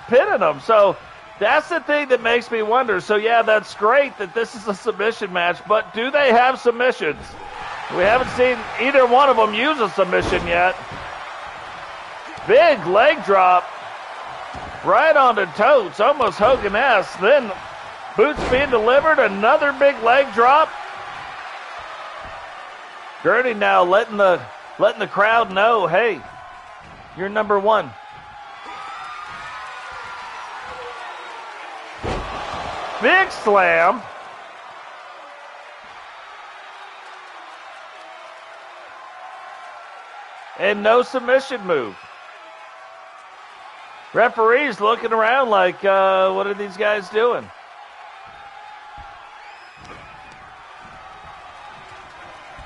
pinning him. So that's the thing that makes me wonder. So yeah, that's great that this is a submission match, but do they have submissions? We haven't seen either one of them use a submission yet. Big leg drop right onto Totes, almost Hogan-esque. Then boots being delivered, another big leg drop. Grunning now letting the crowd know, hey, you're number one. Big slam. And no submission move. Referees looking around like, what are these guys doing?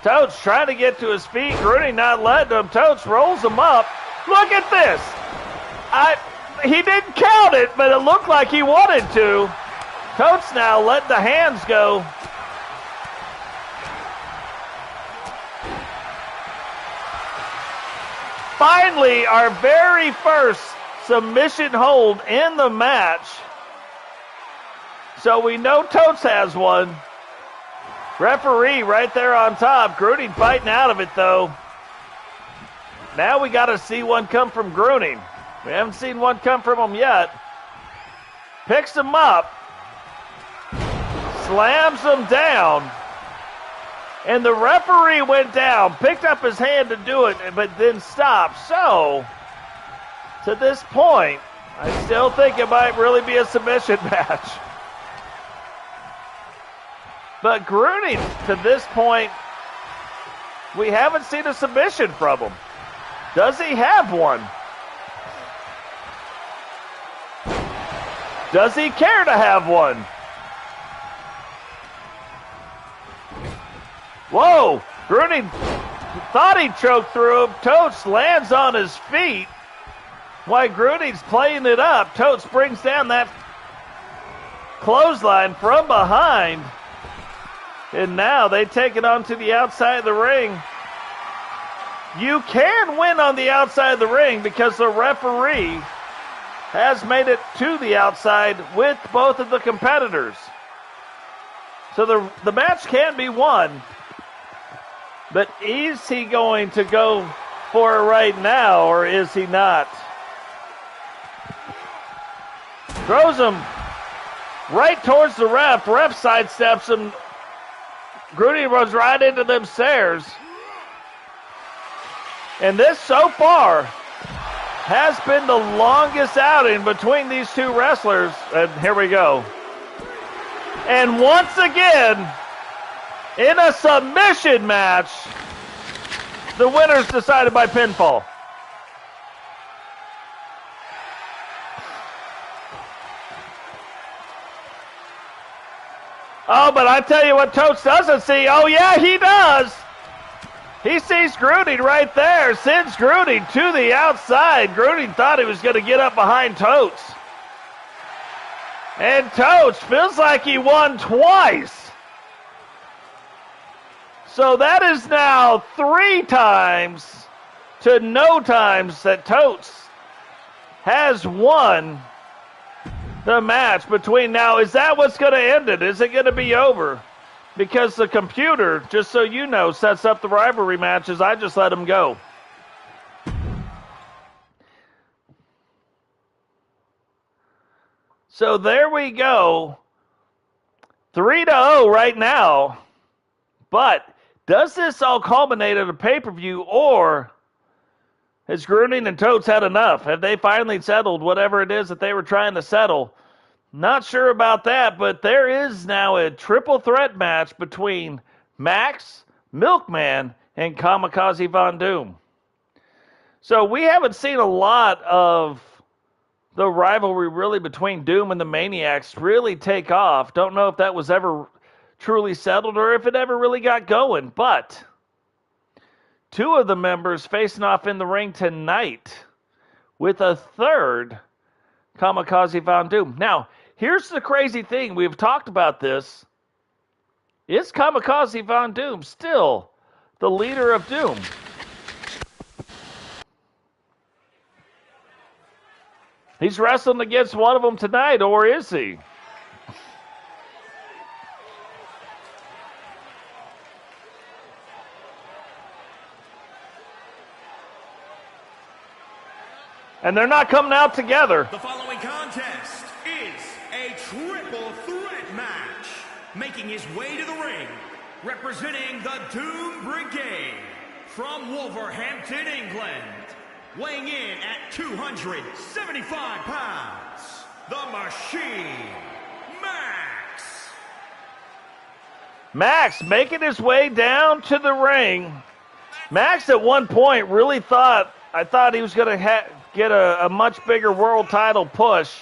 Totes trying to get to his feet. Grunning not letting him. Totes rolls him up. Look at this. He didn't count it, but it looked like he wanted to. Totes now letting the hands go. Finally, our very first submission hold in the match. So we know Totes has one. Referee right there on top. Grunning fighting out of it, though. Now we got to see one come from Grunning. We haven't seen one come from him yet. Picks him up. Slams him down. And the referee went down, picked up his hand to do it, but then stopped. So, to this point, I still think it might really be a submission match. But Grunning, to this point, we haven't seen a submission from him. Does he have one? Does he care to have one? Whoa! Grunning thought he choked through him. Totes lands on his feet. While Grunning's playing it up, Totes brings down that clothesline from behind. And now they take it onto the outside of the ring. You can win on the outside of the ring because the referee has made it to the outside with both of the competitors. So the match can be won. But is he going to go for it right now, or is he not? Throws him right towards the ref. Ref sidesteps him. Grunning runs right into them stairs. And this so far has been the longest outing between these two wrestlers. And here we go. And once again, in a submission match, the winner's decided by pinfall. Oh, but I tell you what Totes doesn't see. Oh, yeah, he does. He sees Grunning right there. Sends Grunning to the outside. Grunning thought he was going to get up behind Totes. And Totes feels like he won twice. So that is now 3 times to no times that Totes has won the match between now. Is that what's going to end it? Is it going to be over? Because the computer, just so you know, sets up the rivalry matches. I just let him go. So there we go. 3-0 right now. But does this all culminate at a pay-per-view, or has Grunning and Totes had enough? Have they finally settled whatever it is that they were trying to settle? Not sure about that, but there is now a triple threat match between Max, Milkman, and Kamikaze Von Doom. So we haven't seen a lot of the rivalry really between Doom and the Maniacs really take off. Don't know if that was ever truly settled or if it ever really got going, but 2 of the members facing off in the ring tonight with a third Kamikaze Von Doom. Now, here's the crazy thing. We've talked about this. Is Kamikaze Von Doom still the leader of Doom? He's wrestling against one of them tonight, or is he? And they're not coming out together. The following contest is a triple threat match. Making his way to the ring, representing the Doom Brigade from Wolverhampton, England. Weighing in at 275 pounds, the Machine, Max. Max making his way down to the ring. Max at one point really thought he was going to get a much bigger world title push.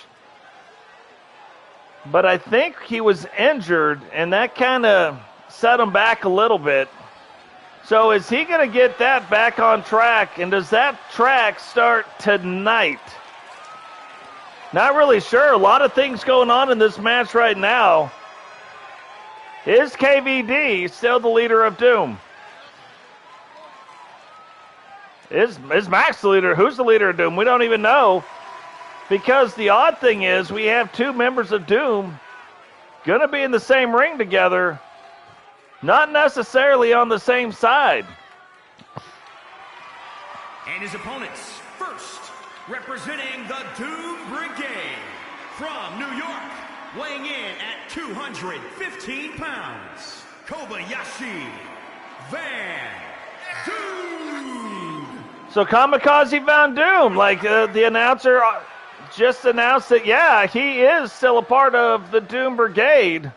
But I think he was injured, and that kind of set him back a little bit. So is he going to get that back on track, and does that track start tonight? Not really sure. A lot of things going on in this match right now. Is KVD still the leader of Doom? Is Max the leader? Who's the leader of Doom? We don't even know. Because the odd thing is we have 2 members of Doom going to be in the same ring together, not necessarily on the same side. And his opponents, first, representing the Doom Brigade from New York, weighing in at 215 pounds, Kobayashi Van Doom. So Kamikaze Von Doom, like the announcer just announced that, yeah, he is still a part of the Doom Brigade.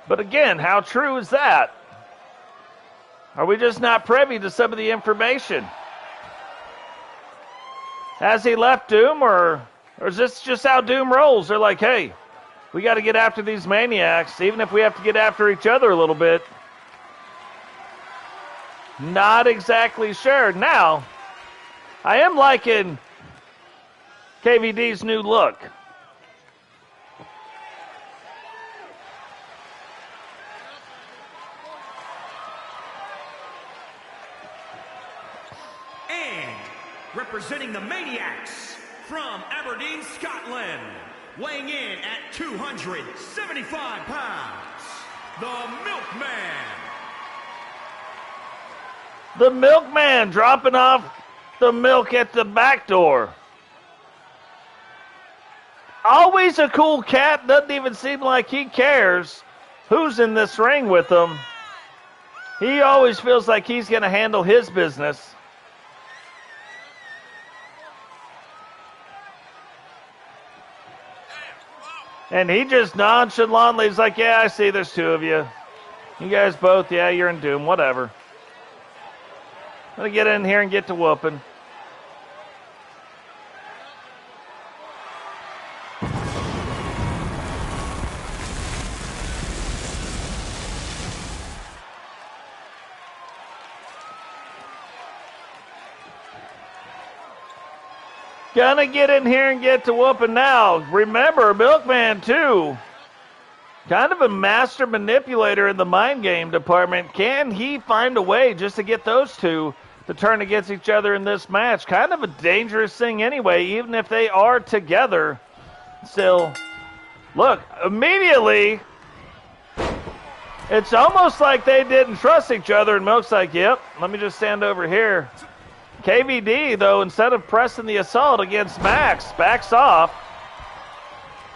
But again, how true is that? Are we just not privy to some of the information? Has he left Doom, or Or is this just how Doom rolls? They're like, hey, we got to get after these maniacs, even if we have to get after each other a little bit. Not exactly sure. Now, I am liking KVD's new look. And representing the Maniacs from Aberdeen, Scotland, weighing in at 275 pounds, the Milkman. The Milkman dropping off the milk at the back door. Always a cool cat. Doesn't even seem like he cares who's in this ring with him. He always feels like he's going to handle his business. And he just nonchalantly is like, yeah, I see there's two of you. You guys both, yeah, you're in Doom, whatever. I'm going to get in here and get to whooping. Gonna get in here and get to whooping now. Remember, Milkman, too, kind of a master manipulator in the mind game department. Can he find a way just to get those two to turn against each other in this match? Kind of a dangerous thing anyway, even if they are together. Still, look, immediately, it's almost like they didn't trust each other, and Milk's like, yep, let me just stand over here. KVD, though, instead of pressing the assault against Max, backs off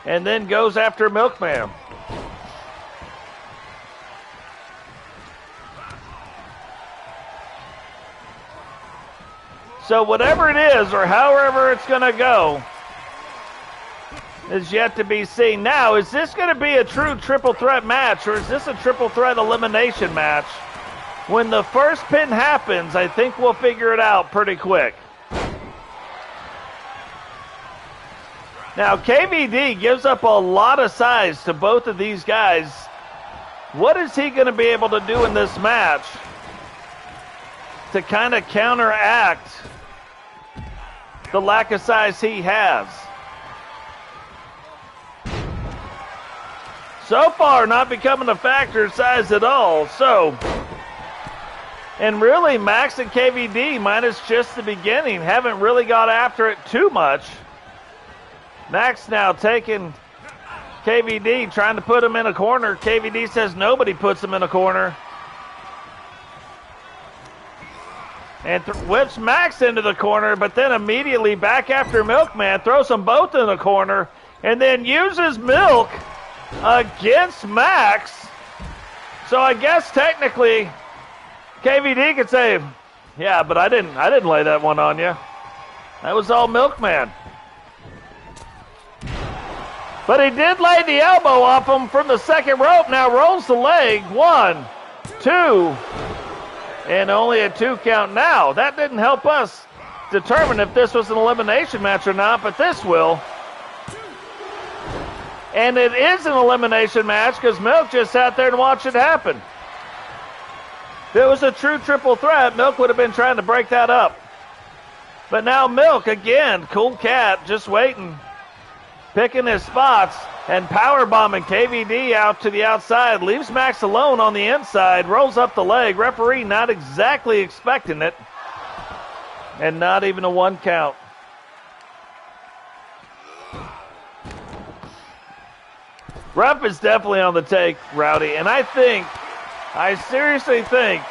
and then goes after Milkman. So whatever it is, or however it's going to go, is yet to be seen. Now, is this going to be a true triple threat match, or is this a triple threat elimination match? When the first pin happens, I think we'll figure it out pretty quick. Now, KVD gives up a lot of size to both of these guys. What is he going to be able to do in this match to kind of counteract the lack of size he has? So far, not becoming a factor size at all. So, and really, Max and KVD, minus just the beginning, haven't really got after it too much. Max now taking KVD, trying to put him in a corner. KVD says nobody puts him in a corner. And whips Max into the corner, but then immediately back after Milkman, throws them both in the corner, and then uses Milk against Max. So I guess technically KVD could say, yeah, but I didn't lay that one on you. That was all Milkman. But he did lay the elbow off him from the second rope. Now rolls the leg. 1, 2, and only a 2 count now. That didn't help us determine if this was an elimination match or not, but this will. And it is an elimination match because Milk just sat there and watched it happen. If it was a true triple threat, Milk would have been trying to break that up. But now Milk, again, cool cat, just waiting, picking his spots, and powerbombing KVD out to the outside. Leaves Max alone on the inside, rolls up the leg. Referee not exactly expecting it. And not even a 1 count. Ref is definitely on the take, Rowdy, and I seriously think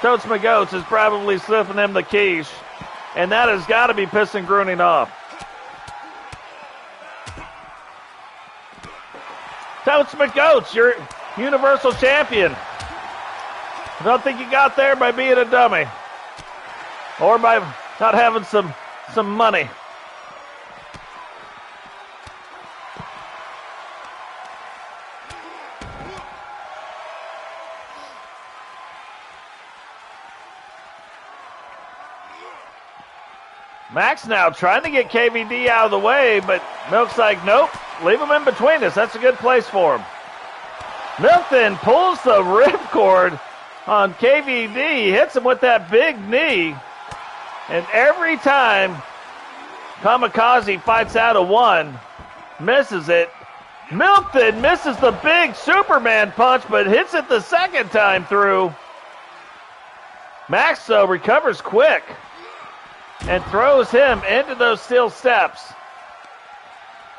Totes McGoats is probably slipping him the quiche, and that has got to be pissing Grunning off. Totes McGoats, you're Universal Champion. I don't think you got there by being a dummy or by not having some money. Max now trying to get KVD out of the way, but Milk's like, nope, leave him in between us. That's a good place for him. Milk then pulls the ripcord on KVD, hits him with that big knee, and every time Kamikaze fights out of one, misses it. Milk then misses the big Superman punch, but hits it the second time through. Max, though, recovers quick and throws him into those steel steps.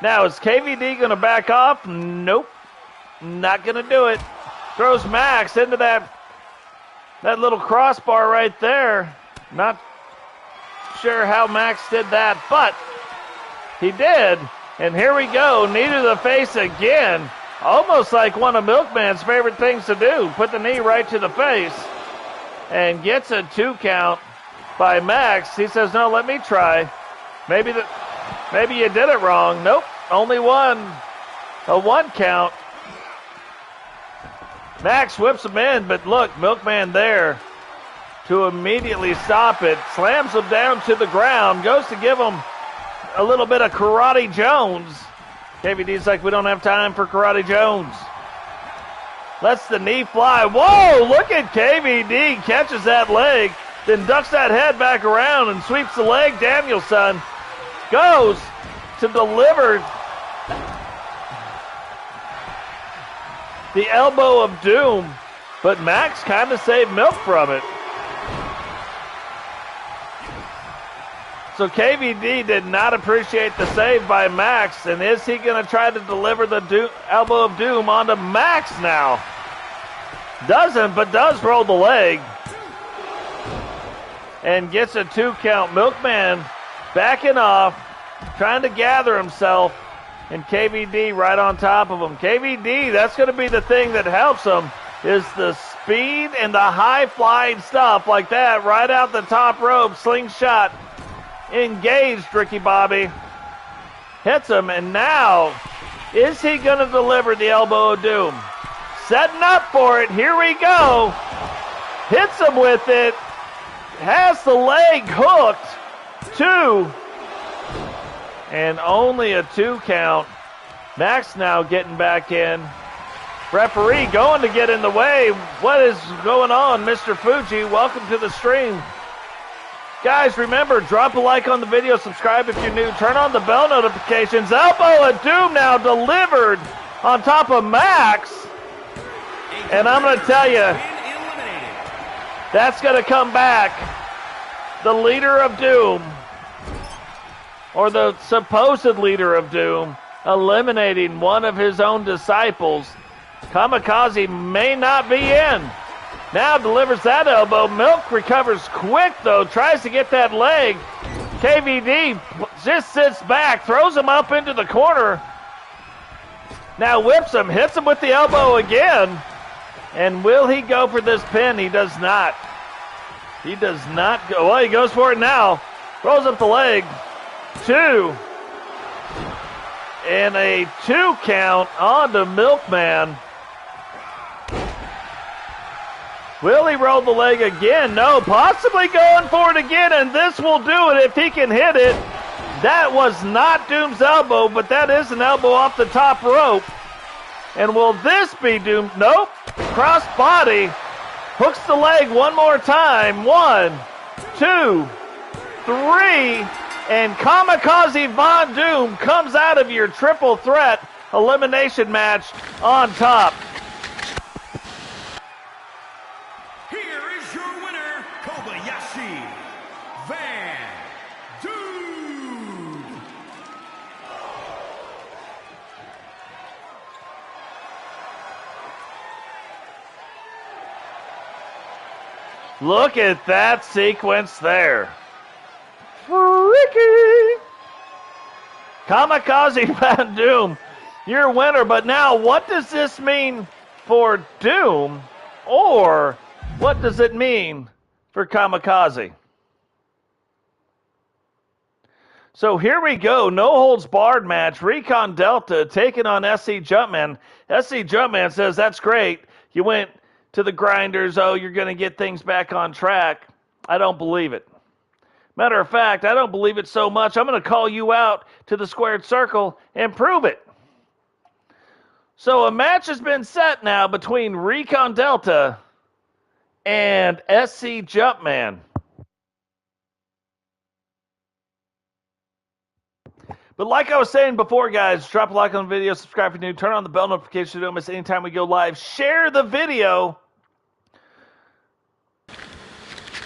Now, is KVD going to back off? Nope. Not going to do it. Throws Max into that little crossbar right there. Not sure how Max did that, but he did. And here we go. Knee to the face again. Almost like one of Milkman's favorite things to do. Put the knee right to the face. And gets a 2 count by Max. He says, no, let me try. Maybe you did it wrong. Nope, only one. A 1 count. Max whips him in, but look, Milkman there to immediately stop it. Slams him down to the ground. Goes to give him a little bit of Karate Jones. KVD's like, we don't have time for Karate Jones. Lets the knee fly. Whoa, look at KVD. Catches that leg, then ducks that head back around and sweeps the leg. Danielson goes to deliver the elbow of doom, but Max kind of saved Milk from it. So KVD did not appreciate the save by Max, and is he going to try to deliver the elbow of doom onto Max now? Doesn't, but does roll the leg. And gets a 2 count. Milkman backing off, trying to gather himself, and KVD right on top of him. KVD, that's going to be the thing that helps him, is the speed and the high-flying stuff like that, right out the top rope, slingshot. Engaged, Ricky Bobby. Hits him, and now, is he going to deliver the elbow of doom? Setting up for it. Here we go. Hits him with it. Has the leg hooked. 2. And only a 2 count. Max now getting back in. Referee going to get in the way. What is going on, Mr. Fuji? Welcome to the stream. Guys, remember, drop a like on the video, subscribe if you're new, turn on the bell notifications. Elbow of doom now delivered on top of Max. And I'm going to tell you, that's going to come back. The leader of doom, or the supposed leader of doom, eliminating one of his own disciples. Kamikaze may not be in. Now delivers that elbow. Milk recovers quick, though. Tries to get that leg. KVD just sits back, throws him up into the corner. Now whips him, hits him with the elbow again. And will he go for this pin? He does not. He does not go. Well, he goes for it now. Rolls up the leg. 2. And a 2 count on to Milkman. Will he roll the leg again? No, possibly going for it again, and this will do it if he can hit it. That was not Doom's elbow, but that is an elbow off the top rope. And will this be Doom? Nope. Cross body. Hooks the leg one more time. 1, 2, 3. And Kamikaze Von Doom comes out of your triple threat elimination match on top. Here is your winner, Kobayashi Van Doom. Look at that sequence there. Freaky! Kamikaze Van Doom, your winner. But now, what does this mean for Doom? Or what does it mean for Kamikaze? So here we go. No holds barred match. Recon Delta taking on SCJumpman. SCJumpman says, that's great. You went to the grinders. Oh, you're going to get things back on track. I don't believe it. Matter of fact, I don't believe it so much. I'm going to call you out to the squared circle and prove it. So a match has been set now between Recon Delta and SCJumpman. But like I was saying before, guys, drop a like on the video, subscribe if you're new, turn on the bell notification so you don't miss any time we go live. Share the video.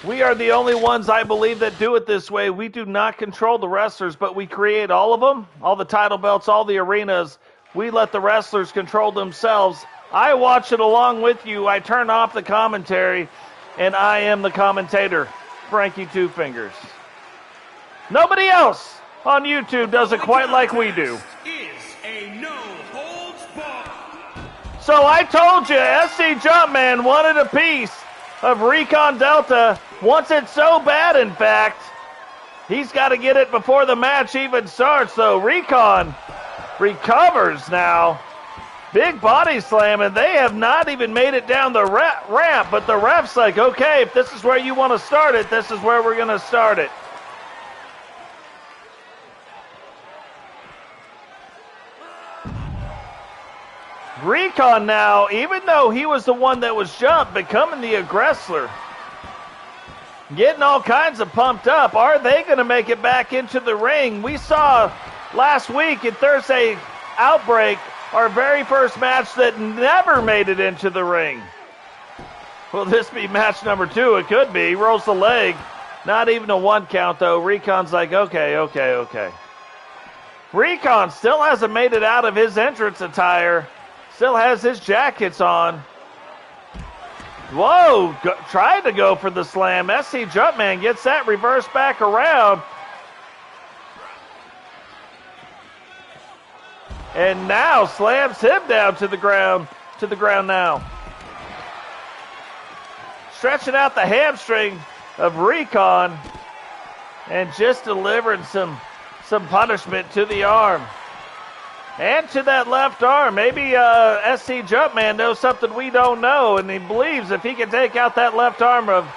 We are the only ones, I believe, that do it this way. We do not control the wrestlers, but we create all of them, all the title belts, all the arenas. We let the wrestlers control themselves. I watch it along with you. I turn off the commentary, and I am the commentator, Frankie Two Fingers. Nobody else on YouTube does it quite like we do. So I told you, SCJumpman wanted a piece of Recon Delta. Wants it so bad, in fact, he's got to get it before the match even starts. So Recon recovers now. Big body slam, and they have not even made it down the ramp, but the ref's like, okay, if this is where you want to start it, this is where we're going to start it. Recon now, even though he was the one that was jumped, becoming the aggressor. Getting all kinds of pumped up. Are they going to make it back into the ring? We saw last week in Thursday Outbreak, our very first match that never made it into the ring. Will this be match number 2? It could be. Rolls the leg. Not even a 1 count, though. Recon's like, okay. Recon still hasn't made it out of his entrance attire. Still has his jackets on. Whoa, tried to go for the slam. SCJumpman gets that reversed back around. And now slams him down to the ground now. Stretching out the hamstring of Recon and just delivering some punishment to the arm. And to that left arm. Maybe SCJumpman knows something we don't know, and he believes if he can take out that left arm of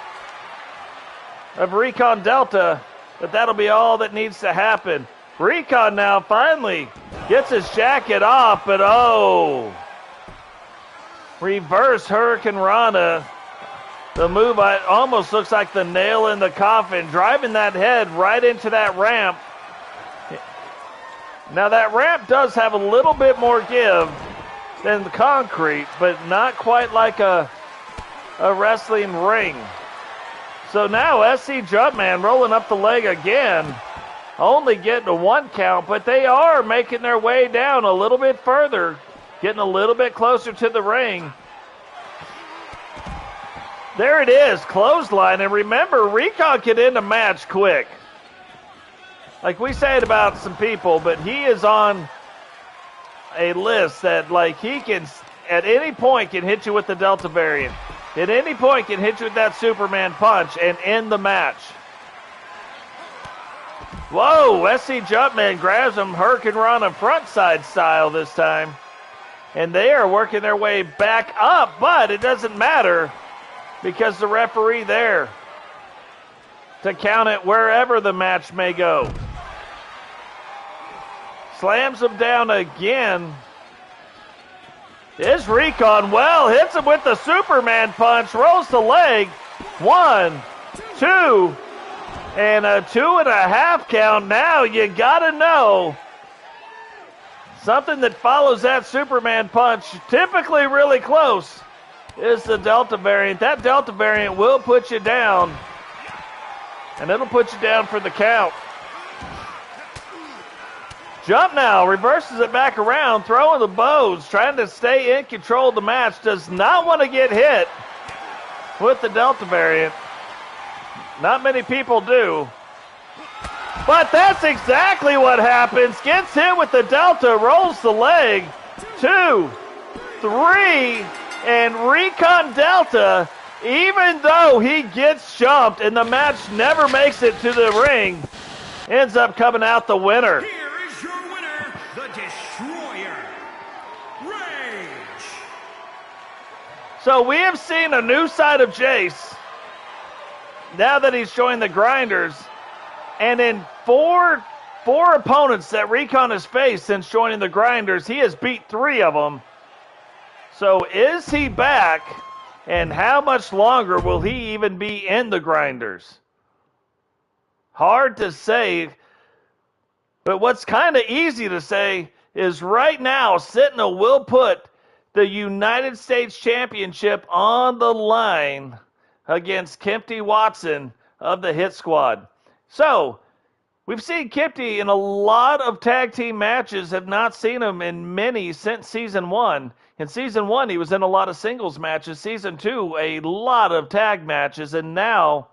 Recon Delta, that'll be all that needs to happen. Recon now finally gets his jacket off, but reverse Hurricane Rana. The move almost looks like the nail in the coffin, driving that head right into that ramp. Now that ramp does have a little bit more give than the concrete, but not quite like a wrestling ring. So now SCJumpman rolling up the leg again, only getting a 1 count, but they are making their way down a little bit further, getting a little bit closer to the ring. There it is, clothesline, and remember, Recon can end a match quick. Like we say it about some people, but he is on a list that, like, he can, at any point, can hit you with the Delta variant. At any point, can hit you with that Superman punch and end the match. Whoa, SCJumpman grabs him, Hurricane Rana frontside style this time. And they are working their way back up, but it doesn't matter because the referee there to count it wherever the match may go. Slams him down again. Is Recon, well, hits him with the Superman punch, rolls the leg. 1, 2, and a 2.5 count. Now you gotta know something that follows that Superman punch, typically really close, is the Delta variant. That Delta variant will put you down, and it'll put you down for the count. Jump now, reverses it back around, throwing the bows, trying to stay in control of the match. Does not want to get hit with the Delta variant. Not many people do. But that's exactly what happens. Gets hit with the Delta, rolls the leg. 2, 3, and Recon Delta, even though he gets jumped and the match never makes it to the ring, ends up coming out the winner. So we have seen a new side of Jace now that he's joined the Grinders. And in four opponents that Recon has faced since joining the Grinders, he has beat 3 of them. So is he back? And how much longer will he even be in the Grinders? Hard to say. But what's kind of easy to say is right now, Sentinel will put the United States Championship on the line against Kempty Watson of the Hit Squad. So, we've seen Kempty in a lot of tag team matches, have not seen him in many since Season 1. In Season 1, he was in a lot of singles matches. Season 2, a lot of tag matches. And now,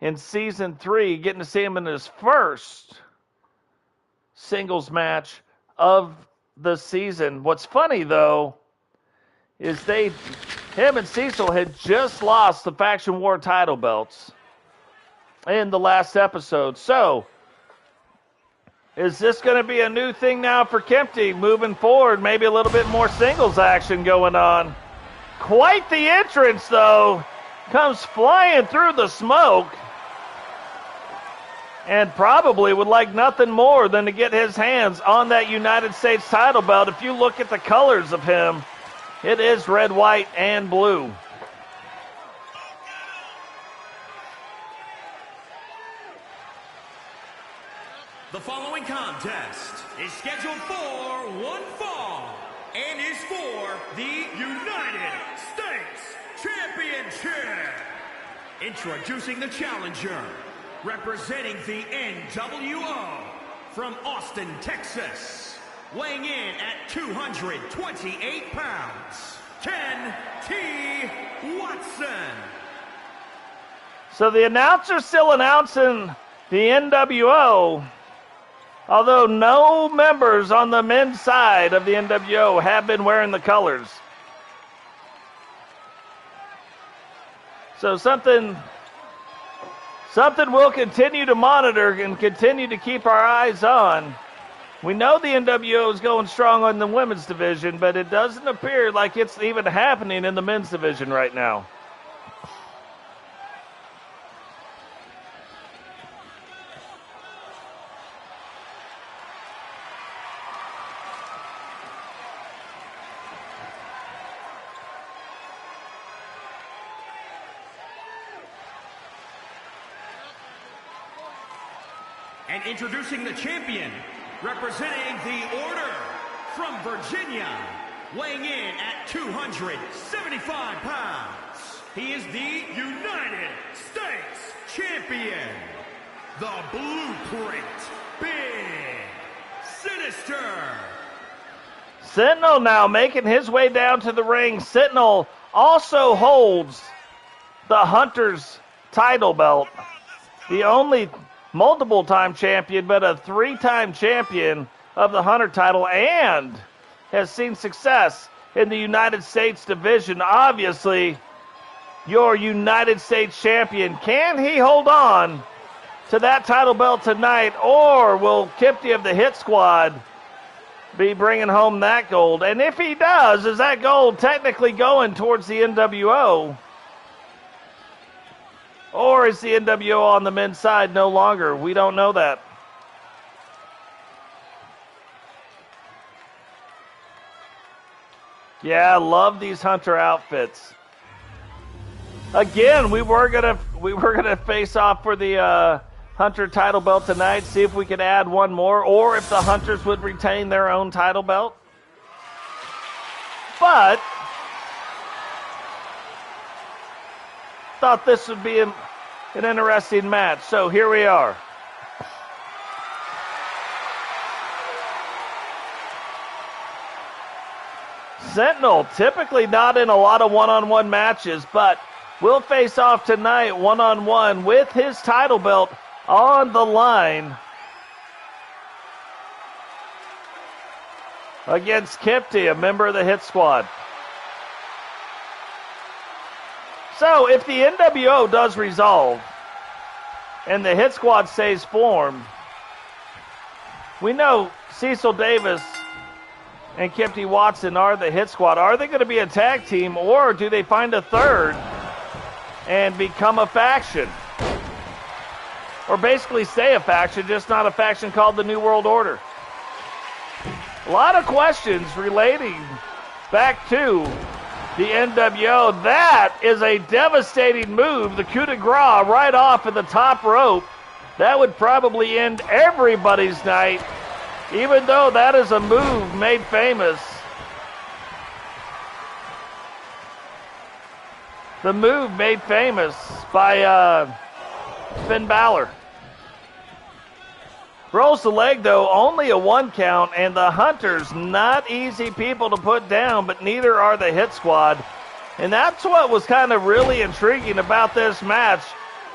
in Season 3, getting to see him in his first singles match of the season. What's funny, though, is him and Cecil had just lost the Faction War title belts in the last episode. So, is this going to be a new thing now for Kempty moving forward? Maybe a little bit more singles action going on. Quite the entrance, though. Comes flying through the smoke. And probably would like nothing more than to get his hands on that United States title belt. If you look at the colors of him, it is red, white, and blue. The following contest is scheduled for one fall and is for the United States Championship. Introducing the challenger, representing the NWO from Austin, Texas, weighing in at 228 pounds, Ken Watson. So the announcer's still announcing the NWO, although no members on the men's side of the NWO have been wearing the colors. So something we'll continue to monitor and continue to keep our eyes on. We know the NWO is going strong on the women's division, but it doesn't appear like it's even happening in the men's division right now. And introducing the champion, representing the Order from Virginia, weighing in at 275 pounds. He is the United States Champion, the Blueprint Big Sinister. Sentinel now making his way down to the ring. Sentinel also holds the Hunter's title belt, the only multiple-time champion, but a 3-time champion of the Hunter title, and has seen success in the United States division. Obviously, your United States champion. Can he hold on to that title belt tonight, or will Kempty of the Hit Squad be bringing home that gold? And if he does, is that gold technically going towards the NWO? Or is the NWO on the men's side no longer? We don't know that. Yeah, I love these Hunter outfits. Again, we were gonna face off for the Hunter title belt tonight. See if we could add one more, or if the Hunters would retain their own title belt. But thought this would be an interesting match. So here we are. Sentinel, typically not in a lot of one-on-one matches, but will face off tonight one-on-one with his title belt on the line against Kempty, a member of the Hit Squad. So, if the NWO does resolve and the Hit Squad stays formed, we know Cecil Davis and Kempty Watson are the Hit Squad. Are they going to be a tag team, or do they find a third and become a faction? or basically stay a faction, just not a faction called the New World Order. A lot of questions relating back to the NWO. That is a devastating move. The coup de grace right off at the top rope. That would probably end everybody's night, even though that is a move made famous. The move made famous by Finn Balor. Rolls the leg, though, only a 1 count, and the Hunters, not easy people to put down, but neither are the Hit Squad. And that's what was kind of really intriguing about this match.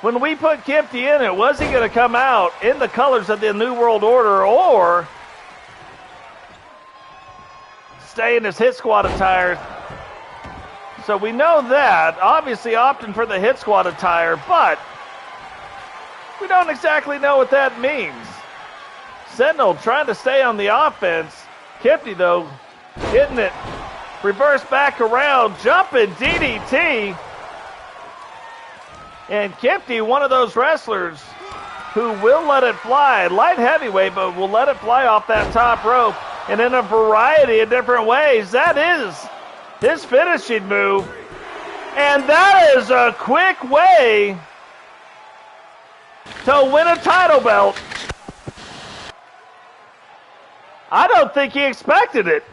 When we put Kempty in it, was he going to come out in the colors of the New World Order or stay in his Hit Squad attire? So we know that, obviously opting for the Hit Squad attire, but we don't exactly know what that means. Sentinel trying to stay on the offense. Kempty, though, getting it. Reverse back around, jumping DDT. And Kempty, one of those wrestlers who will let it fly. Light heavyweight, but will let it fly off that top rope. And in a variety of different ways. That is his finishing move. And that is a quick way to win a title belt. I don't think he expected it.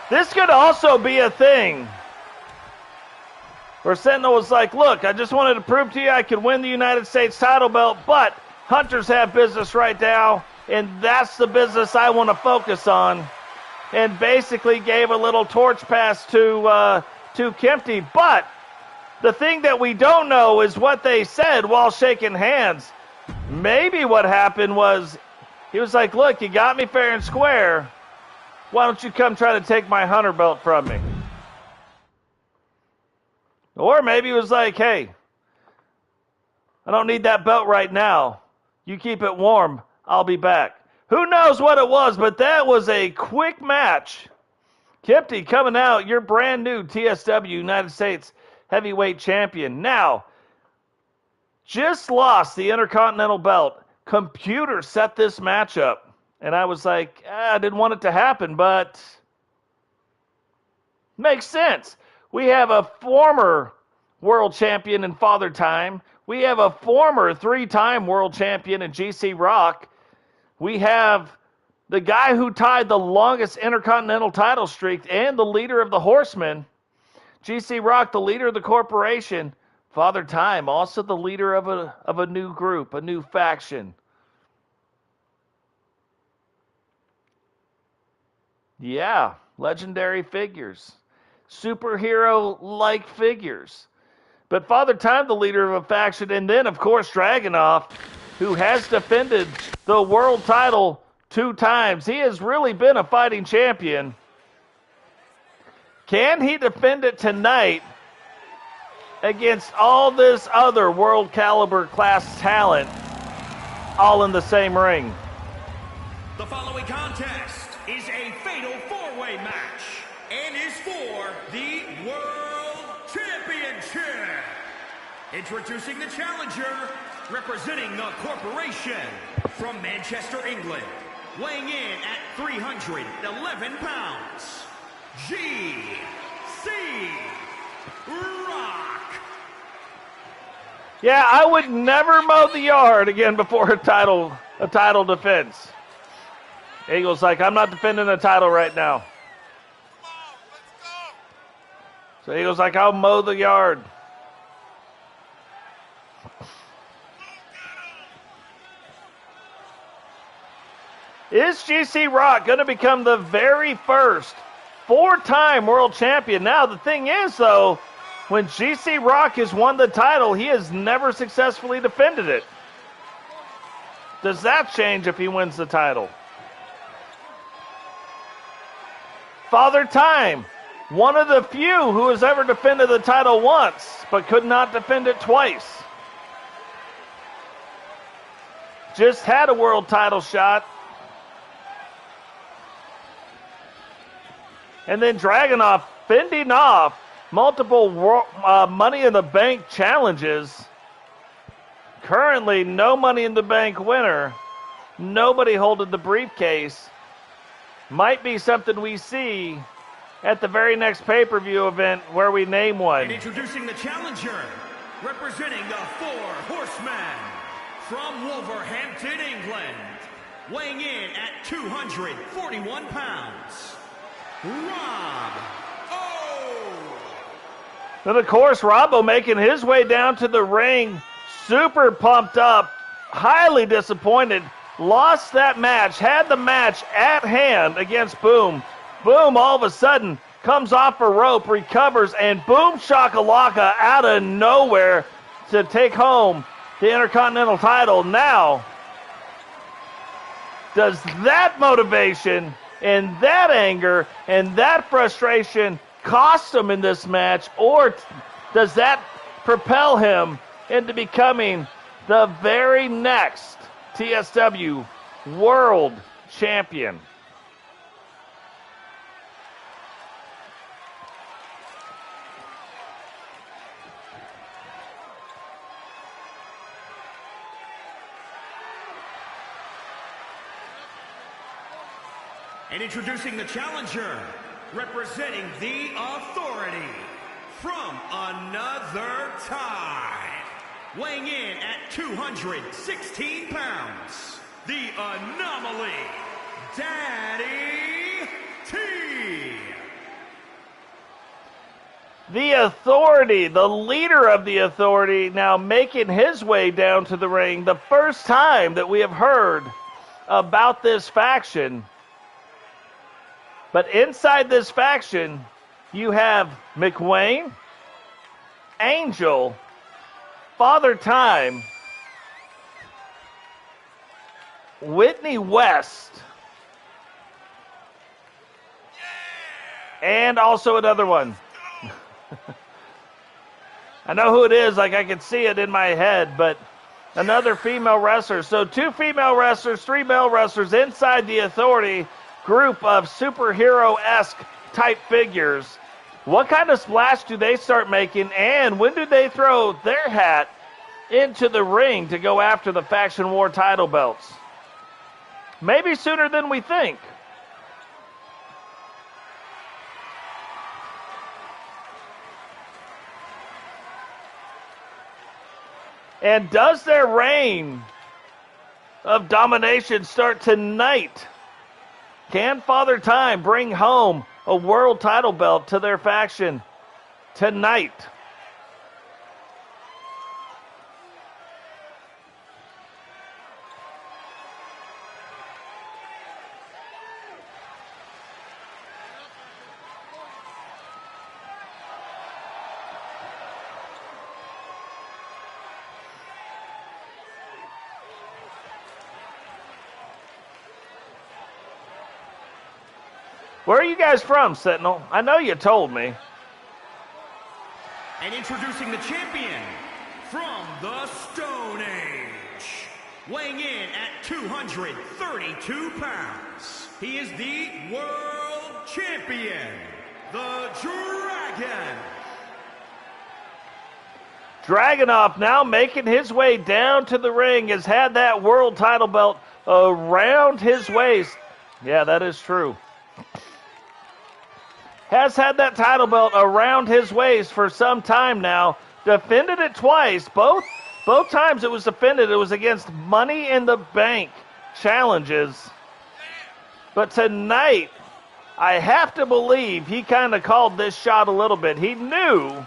This could also be a thing where Sentinel was like, look, I just wanted to prove to you I could win the United States title belt, but Hunters have business right now, and that's the business I want to focus on. And basically gave a little torch pass to Kempty. But the thing that we don't know is what they said while shaking hands. Maybe what happened was he was like, look, you got me fair and square. Why don't you come try to take my Hunter belt from me? Or maybe he was like, hey, I don't need that belt right now. You keep it warm. I'll be back. Who knows what it was, but that was a quick match. Kempty coming out, your brand new TSW United States Heavyweight Champion. Now, just lost the Intercontinental belt. Computer set this match up. And I was like, I didn't want it to happen, but makes sense. We have a former world champion in Father Time. We have a former 3-time world champion in GC Rock. We have the guy who tied the longest Intercontinental title streak and the leader of the Horsemen. GC Rock, the leader of the corporation. Father Time, also the leader of a new group, a new faction. Yeah, legendary figures. Superhero-like figures. But Father Time, the leader of a faction, and then, of course, Dragonov, who has defended the world title 2 times. He has really been a fighting champion. Can he defend it tonight against all this other world caliber class talent all in the same ring? The following contest is a fatal 4-way match and is for the World Championship. Introducing the challenger, representing the corporation from Manchester, England, weighing in at 311 pounds, GC Rock. Yeah, I would never mow the yard again before a title defense. Eagle's like, I'm not defending a title right now. So Eagle's like, I'll mow the yard. Is GC Rock going to become the very first 4-time world champion? Now, the thing is, though, when GC Rock has won the title, he has never successfully defended it. Does that change if he wins the title? Father Time, one of the few who has ever defended the title once, but could not defend it twice. just had a world title shot. And then Dragonov fending off multiple Money in the Bank challenges. Currently, no Money in the Bank winner. Nobody holding the briefcase. Might be something we see at the very next pay-per-view event where we name one. And introducing the challenger, representing the Four Horsemen from Wolverhampton, England, weighing in at 241 pounds, Robbo. And of course, Robbo making his way down to the ring, super pumped up, highly disappointed, lost that match, had the match at hand against Boom. Boom all of a sudden comes off a rope, recovers, and boom shakalaka out of nowhere to take home the Intercontinental title. Now, does that motivation and that anger and that frustration cost him in this match, or does that propel him into becoming the very next TSW World Champion? And introducing the challenger, representing the Authority from another time, weighing in at 216 pounds, the Anomaly, Daddy T. The Authority, the leader of the Authority, now making his way down to the ring. The first time that we have heard about this faction. But inside this faction, you have McWayne, Angel, Father Time, Whitney West, and also another one. I know who it is, like I can see it in my head, but another female wrestler. So 2 female wrestlers, 3 male wrestlers inside the Authority group of superhero-esque type figures. What kind of splash do they start making, and when do they throw their hat into the ring to go after the Faction War title belts? Maybe sooner than we think. And does their reign of domination start tonight? Can Father Time bring home a world title belt to their faction tonight? Where are you guys from, Sentinel? I know you told me. And introducing the champion from the Stone Age, weighing in at 232 pounds, he is the World Champion, the Dragon. Dragonov now making his way down to the ring, has had that world title belt around his waist. Yeah, that is true. Has had that title belt around his waist for some time now. Defended it twice. Both times it was defended, it was against Money in the Bank challenges. But tonight, I have to believe he kind of called this shot a little bit. He knew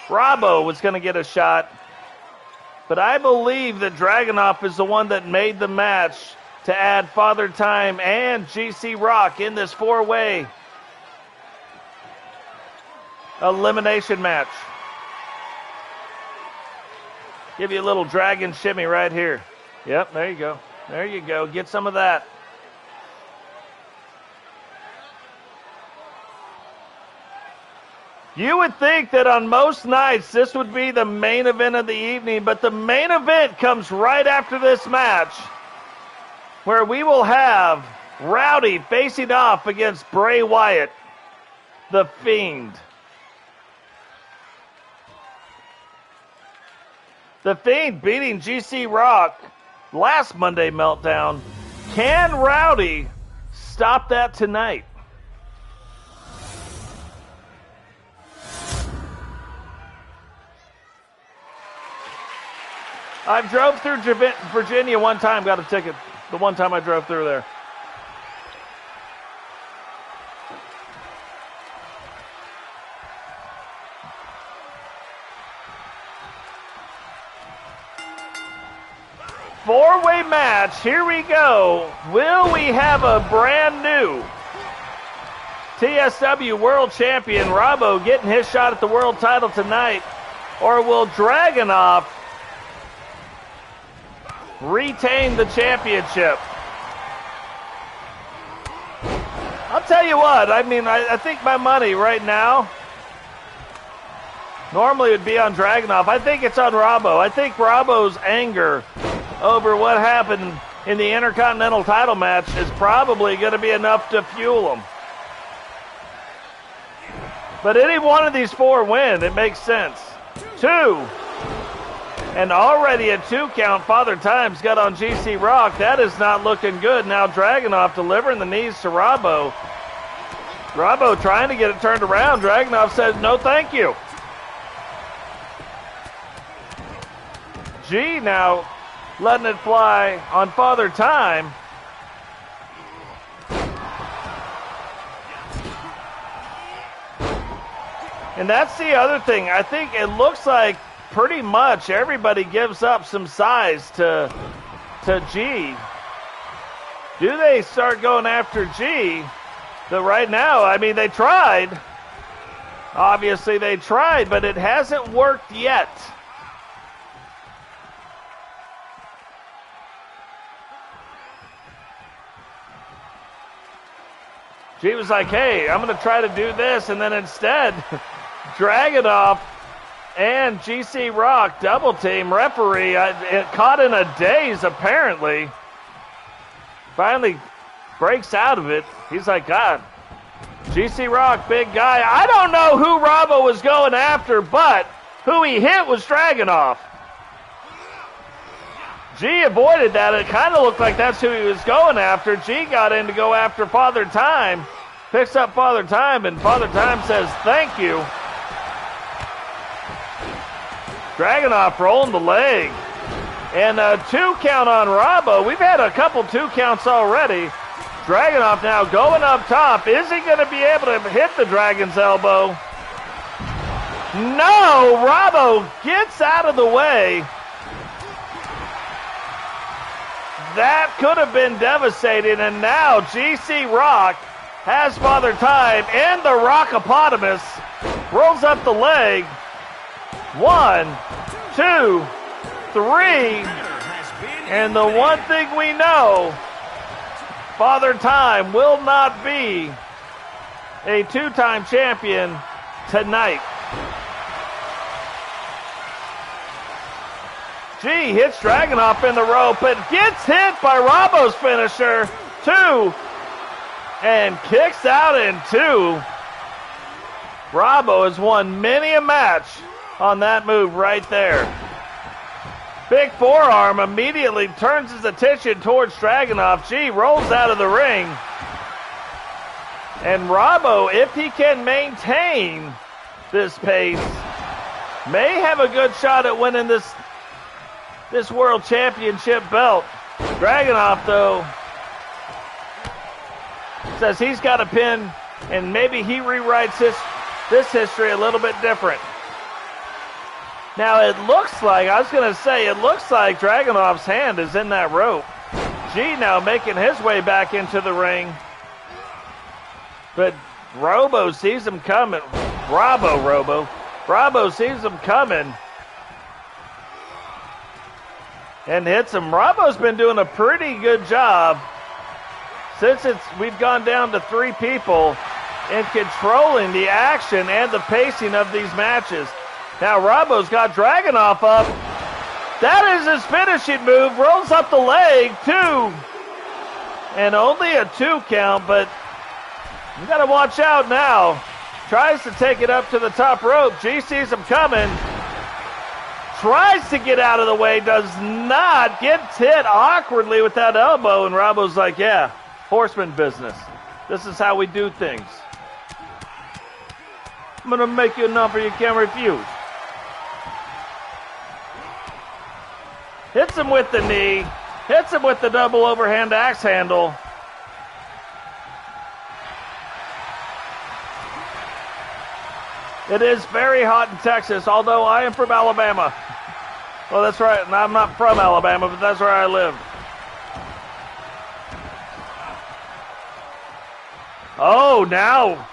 Robbo was going to get a shot. But I believe that Dragonov is the one that made the match to add Father Time and GC Rock in this 4-way elimination match. Give you a little dragon shimmy right here. Yep, there you go. There you go. Get some of that. You would think that on most nights this would be the main event of the evening, but the main event comes right after this match, where we will have Rowdy facing off against Bray Wyatt, the Fiend. The Fiend beating GC Rock last Monday Meltdown. Can Rowdy stop that tonight? I drove through Virginia one time, got a ticket. The one time I drove through there. Four-way match, here we go. Will we have a brand new TSW World Champion, Robbo, getting his shot at the world title tonight? Or will Dragonov retain the championship? I'll tell you what, I think my money right now normally would be on Dragonov. I think it's on Robbo. I think Robbo's anger over what happened in the Intercontinental title match is probably going to be enough to fuel him. But any one of these four win, it makes sense. 2. And already a 2 count, Father Time's got on GC Rock. That is not looking good. Now Dragonov delivering the knees to Robbo. Robbo trying to get it turned around. Dragonov says, no thank you. G now letting it fly on Father Time. And that's the other thing. I think it looks like pretty much everybody gives up some size to G. Do they start going after G? But right now, they tried. Obviously they tried, but it hasn't worked yet. G was like, hey, I'm going to try to do this, and then instead, Dragonov and GC Rock double team. Referee caught in a daze, apparently. Finally breaks out of it. He's like, God, GC Rock, big guy. I don't know who Robbo was going after, but who he hit was Dragonov. G avoided that. It kind of looked like that's who he was going after. G got in to go after Father Time. Picks up Father Time, and Father Time says, thank you. Dragonov rolling the leg. And a 2 count on Robbo. We've had a couple 2 counts already. Dragonov now going up top. Is he going to be able to hit the Dragon's elbow? No! Robbo gets out of the way. That could have been devastating, and now GC Rock has Father Time, and the Rockopotamus rolls up the leg. 1, 2, 3, and the one thing we know, Father Time will not be a 2-time champion tonight. G hits Dragonov in the rope, but gets hit by Robbo's finisher. 2, and kicks out in 2. Robbo has won many a match on that move right there. Big forearm immediately turns his attention towards Dragonov. G rolls out of the ring. And Robbo, if he can maintain this pace, may have a good shot at winning this World Championship belt. Dragonov, though, says he's got a pin, and maybe he rewrites this history a little bit different. Now, it looks like Dragonov's hand is in that rope. G now making his way back into the ring. But Robbo sees him coming. Robbo sees him coming and hits him. Robbo's been doing a pretty good job since we've gone down to 3 people. in controlling the action and the pacing of these matches. Now Robbo's got Dragonov up. That is his finishing move. Rolls up the leg, 2. And only a 2 count, but you got to watch out now. Tries to take it up to the top rope. G sees him coming. Tries to get out of the way. Does not. Gets hit awkwardly with that elbow. And Robbo's like, yeah, horseman business. This is how we do things. I'm going to make you a number you can't refuse. Hits him with the knee. Hits him with the double overhand axe handle. It is very hot in Texas, although I am from Alabama. Well, that's right. I'm not from Alabama, but that's where I live. Oh, now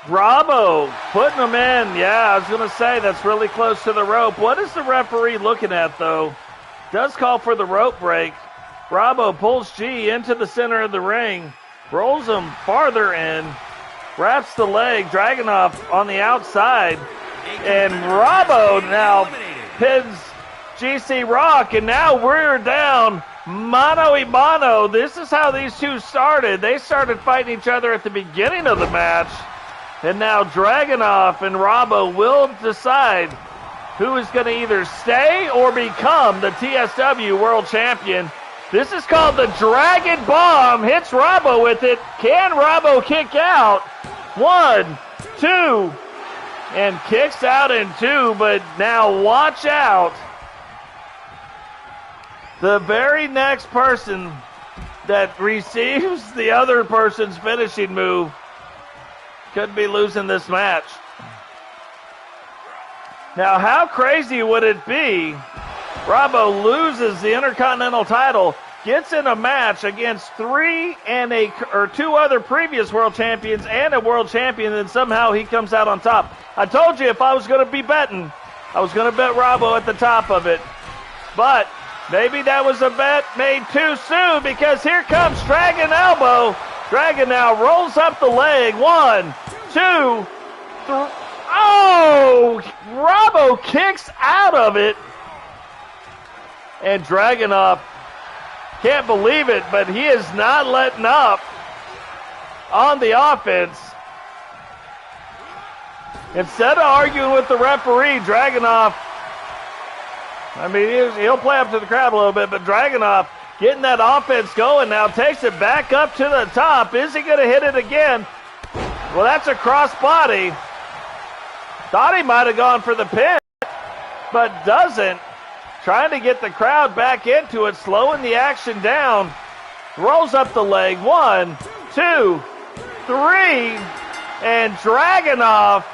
Robbo putting him in. Yeah, I was going to say that's really close to the rope. What is the referee looking at, though? Does call for the rope break. Robbo pulls G into the center of the ring, rolls him farther in, wraps the leg, Dragonov on the outside, and Robbo now pins GC Rock, and now we're down mano a mano. This is how these two started. They started fighting each other at the beginning of the match, and now Dragonov and Robbo will decide who is going to either stay or become the TSW World Champion. This is called the Dragon Bomb. Hits Robbo with it. Can Robbo kick out? 1, 2, and kicks out in 2, but now watch out. The very next person that receives the other person's finishing move could be losing this match. Now, how crazy would it be? Robbo loses the Intercontinental title, gets in a match against 2 other previous world champions and a world champion, and somehow he comes out on top. I told you if I was going to be betting, I was going to bet Robbo at the top of it. But maybe that was a bet made too soon, because here comes Dragon Elbow. Dragon now rolls up the leg. 1, 2, 3. Oh! Robbo kicks out of it. And Dragonov can't believe it, but he is not letting up on the offense. Instead of arguing with the referee, Dragonov, I mean, he'll play up to the crowd a little bit, but Dragonov getting that offense going now, takes it back up to the top. Is he going to hit it again? Well, that's a crossbody. Thought he might have gone for the pin, but doesn't. Trying to get the crowd back into it, slowing the action down. Rolls up the leg. 1, 2, 3. And Dragonov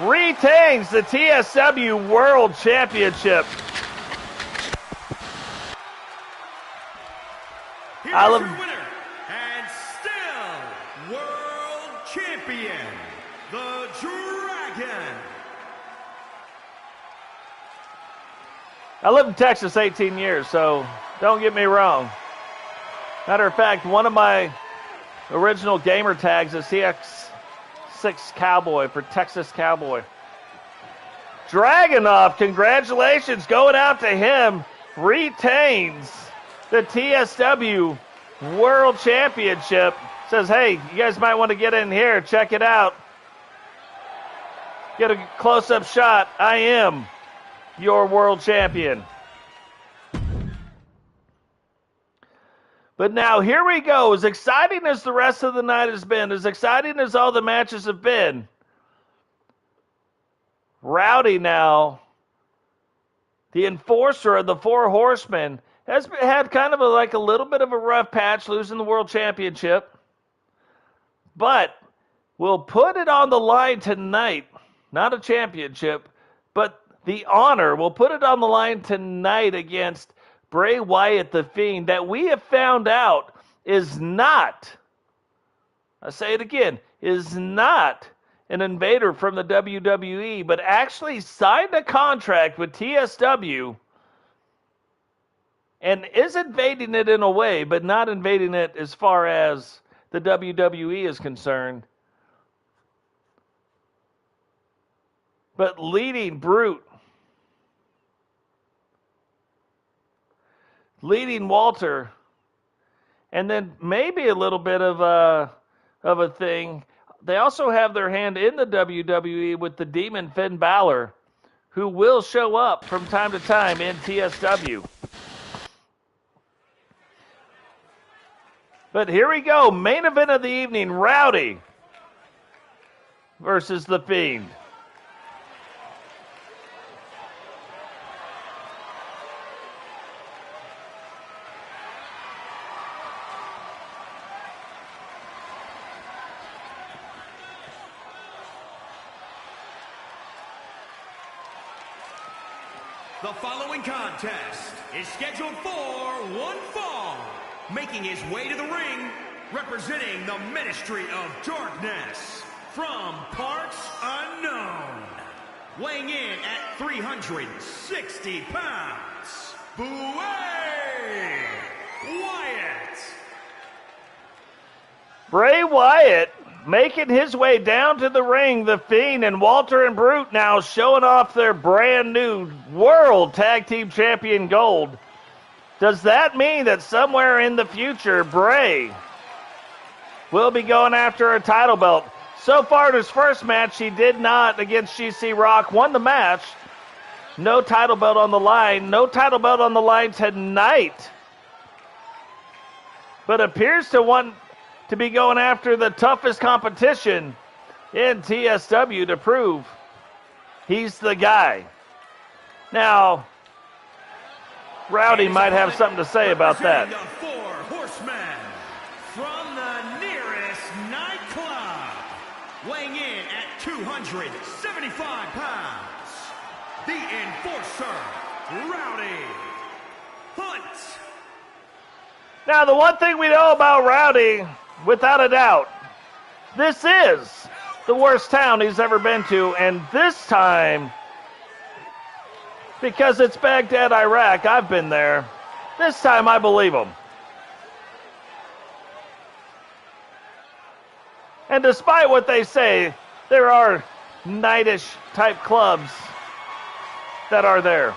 retains the TSW World Championship. Here's your winner and still world champion, the Dragon. I lived in Texas 18 years, so don't get me wrong. Matter of fact, one of my original gamer tags is CX6 Cowboy for Texas Cowboy. Dragonov, congratulations going out to him, retains the TSW World Championship. Says, hey, you guys might want to get in here, check it out. Get a close-up shot. I am your world champion. But now here we go. As exciting as the rest of the night has been, as exciting as all the matches have been, Rowdy now, the enforcer of the Four Horsemen, has had kind of a little bit of a rough patch, losing the world championship. But we'll put it on the line tonight. Not a championship, but the honor. We'll put it on the line tonight against Bray Wyatt, the Fiend, that we have found out is not, I say it again, is not an invader from the WWE, but actually signed a contract with TSW and is invading it in a way, but not invading it as far as the WWE is concerned. but leading Brute. Leading Walter. And then maybe a little bit of a thing. They also have their hand in the WWE with the Demon Finn Balor, who will show up from time to time in TSW. But here we go. Main event of the evening, Rowdy versus the Fiend. The following contest is scheduled for one fall. Making his way to the ring, representing the Ministry of Darkness, from parts unknown. Weighing in at 360 pounds, Bray Wyatt. Bray Wyatt making his way down to the ring. The Fiend and Walter and Brute now showing off their brand new World Tag Team Champion gold. Does that mean that somewhere in the future, Bray will be going after a title belt? So far in his first match, he did not against GC Rock, won the match. No title belt on the line. No title belt on the line tonight. But appears to want to be going after the toughest competition in TSW to prove he's the guy. Now, Rowdy might have something to say about that. The four horsemen from the nearest nightclub, weighing in at 275 pounds, the Enforcer, Rowdy Hunt. Now, the one thing we know about Rowdy, without a doubt, this is the worst town he's ever been to, and this time, because it's Baghdad, Iraq, I've been there. This time I believe him. And despite what they say, there are nightish type clubs that are there.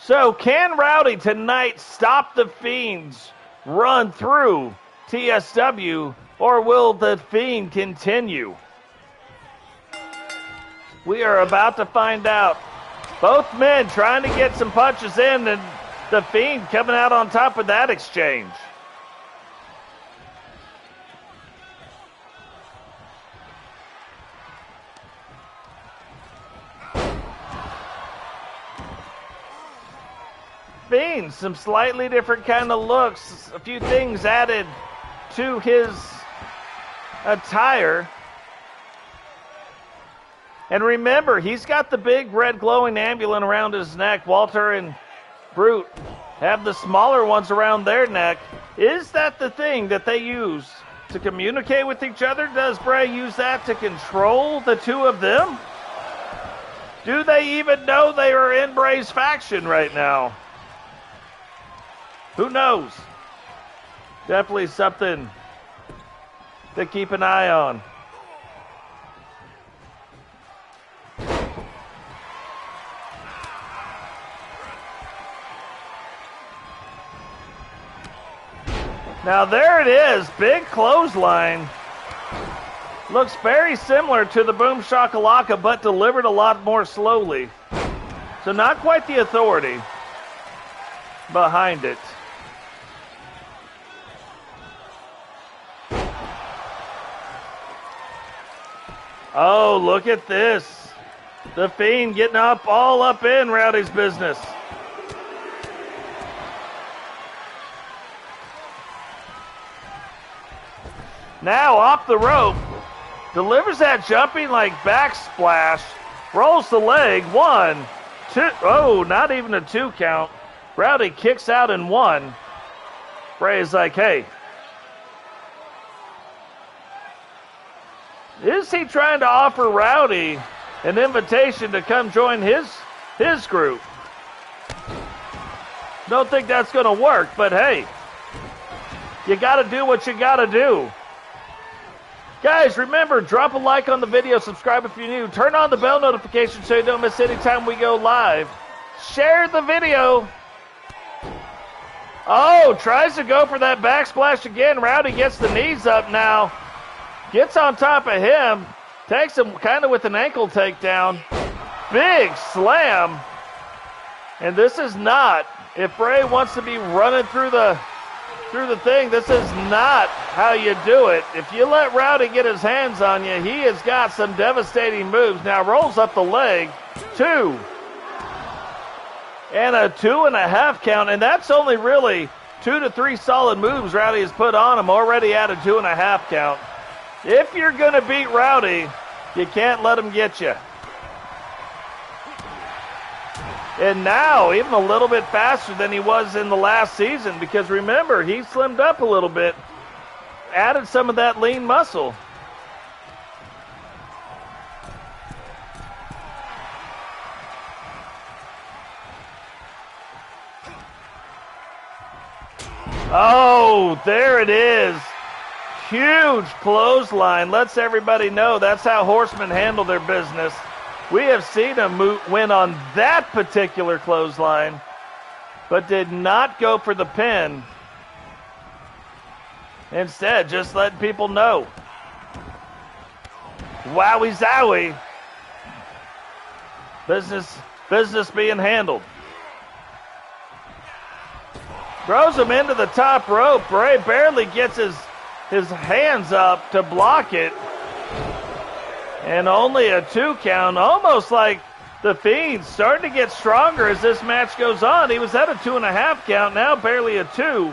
So can Rowdy tonight stop the Fiend's run through TSW, or will the Fiend continue? We are about to find out. Both men trying to get some punches in, and the Fiend coming out on top of that exchange. Fiend, some slightly different kind of looks, a few things added to his attire. And remember, he's got the big red glowing amulet around his neck. Walter and Brute have the smaller ones around their neck. Is that the thing that they use to communicate with each other? Does Bray use that to control the two of them? Do they even know they are in Bray's faction right now? Who knows? Definitely something to keep an eye on. Now there it is, big clothesline. Looks very similar to the Boom Shakalaka, but delivered a lot more slowly. So not quite the authority behind it. Oh, look at this. The Fiend getting all up in Rowdy's business. Now off the rope. Delivers that jumping like back splash. Rolls the leg. 1, 2. Oh, not even a 2 count. Rowdy kicks out in 1. Bray is like, hey. Is he trying to offer Rowdy an invitation to come join his group? Don't think that's going to work, but hey, you got to do what you got to do. Guys, remember, drop a like on the video, subscribe if you're new, turn on the bell notification so you don't miss any time we go live. Share the video. Oh, tries to go for that backsplash again. Rowdy gets the knees up now. Gets on top of him. Takes him kind of with an ankle takedown. Big slam. And this is not, if Bray wants to be running through the thing, this is not how you do it. If you let Rowdy get his hands on you, he has got some devastating moves. Now rolls up the leg. 2. And a 2.5 count. And that's only really 2 to 3 solid moves Rowdy has put on him. Already at a 2.5 count. If you're going to beat Rowdy, you can't let him get you. And now, even a little bit faster than he was in the last season, because remember, he slimmed up a little bit, added some of that lean muscle. Oh, there it is. Huge clothesline. Lets everybody know that's how horsemen handle their business. We have seen him win on that particular clothesline, but did not go for the pin. Instead, just letting people know. Wowie zowie. Business being handled. Throws him into the top rope. Bray barely gets his hands up to block it. And only a 2 count, almost like the Fiend starting to get stronger as this match goes on. He was at a 2.5 count, now barely a 2.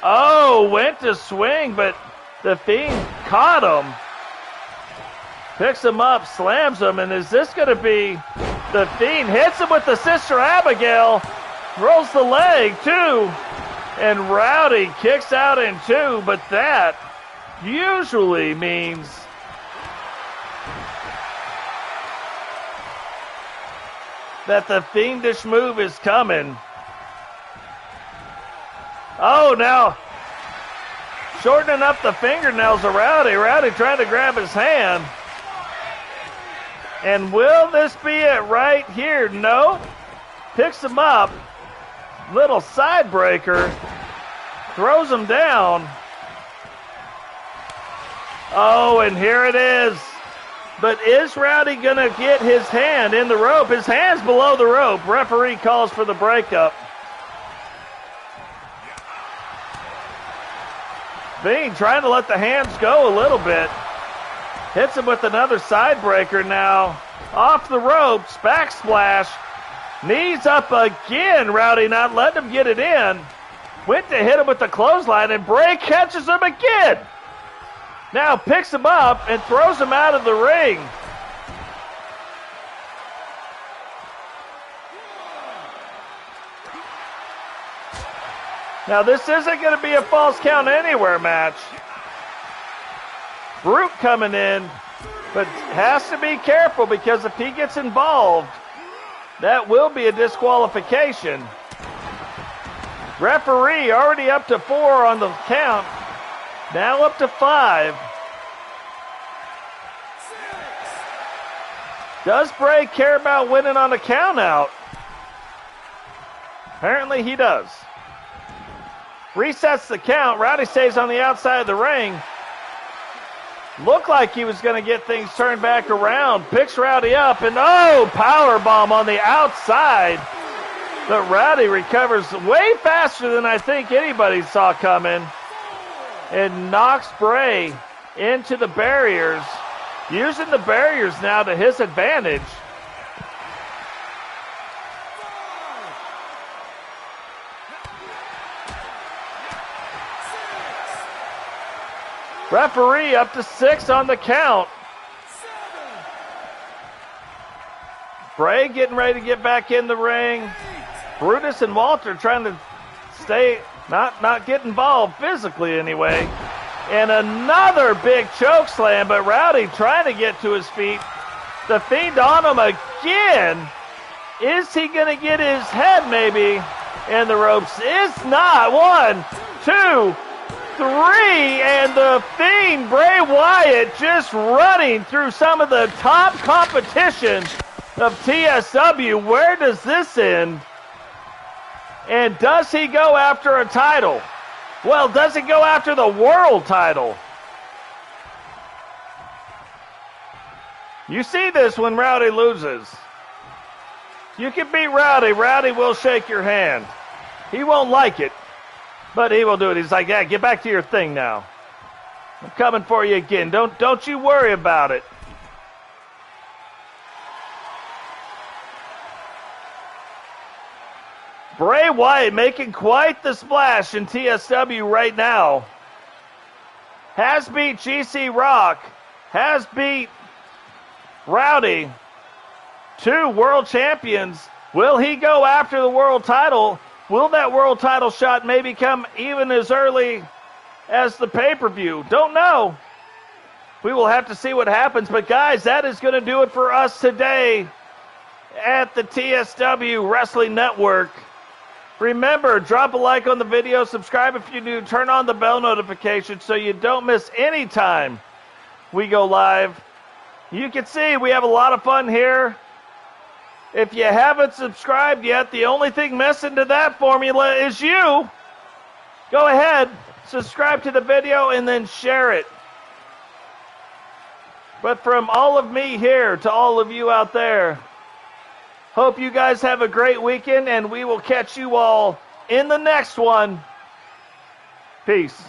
Oh, went to swing, but the Fiend caught him. Picks him up, slams him, and is this going to be the Fiend? Hits him with the Sister Abigail, rolls the leg, 2. And Rowdy kicks out in 2, but that usually means that the fiendish move is coming. Oh, now shortening up the fingernails of Rowdy. Rowdy trying to grab his hand. And will this be it right here? No. Picks him up. Little side breaker. Throws him down. Oh, and here it is. But is Rowdy going to get his hand in the rope? His hand's below the rope. Referee calls for the breakup. Fiend trying to let the hands go a little bit. Hits him with another side breaker now. Off the ropes, backsplash. Knees up again. Rowdy not letting him get it in. Went to hit him with the clothesline, and Bray catches him again. Now picks him up and throws him out of the ring. Now this isn't going to be a false count anywhere match. Brute coming in, but has to be careful because if he gets involved, that will be a disqualification. Referee already up to 4 on the count. Now up to 5. Does Bray care about winning on a count out? Apparently he does. Resets the count. Rowdy stays on the outside of the ring. Looked like he was going to get things turned back around. Picks Rowdy up and powerbomb on the outside. But Rowdy recovers way faster than I think anybody saw coming. And knocks Bray into the barriers, using the barriers now to his advantage. Referee up to 6 on the count. Bray getting ready to get back in the ring. Brutus and Walter trying to stay, not get involved physically anyway. And another big choke slam, but Rowdy trying to get to his feet. The Fiend on him again. Is he going to get his head maybe in the ropes? It's not. 1, 2, 3, and the Fiend, Bray Wyatt, just running through some of the top competition of TSW. Where does this end? And does he go after a title? Well, does he go after the world title? You see this when Rowdy loses. You can beat Rowdy. Rowdy will shake your hand. He won't like it, but he will do it. He's like, yeah, get back to your thing now. I'm coming for you again. Don't you worry about it. Bray Wyatt making quite the splash in TSW right now. Has beat GC Rock. Has beat Rowdy. 2 world champions. Will he go after the world title? Will that world title shot maybe come even as early as the pay-per-view? Don't know. We will have to see what happens. But guys, that is going to do it for us today at the TSW Wrestling Network. Remember, drop a like on the video, subscribe if you're new, turn on the bell notification so you don't miss any time we go live. You can see we have a lot of fun here. If you haven't subscribed yet, the only thing missing to that formula is you. Go ahead, subscribe to the video, and then share it. But from all of me here to all of you out there, hope you guys have a great weekend, and we will catch you all in the next one. Peace.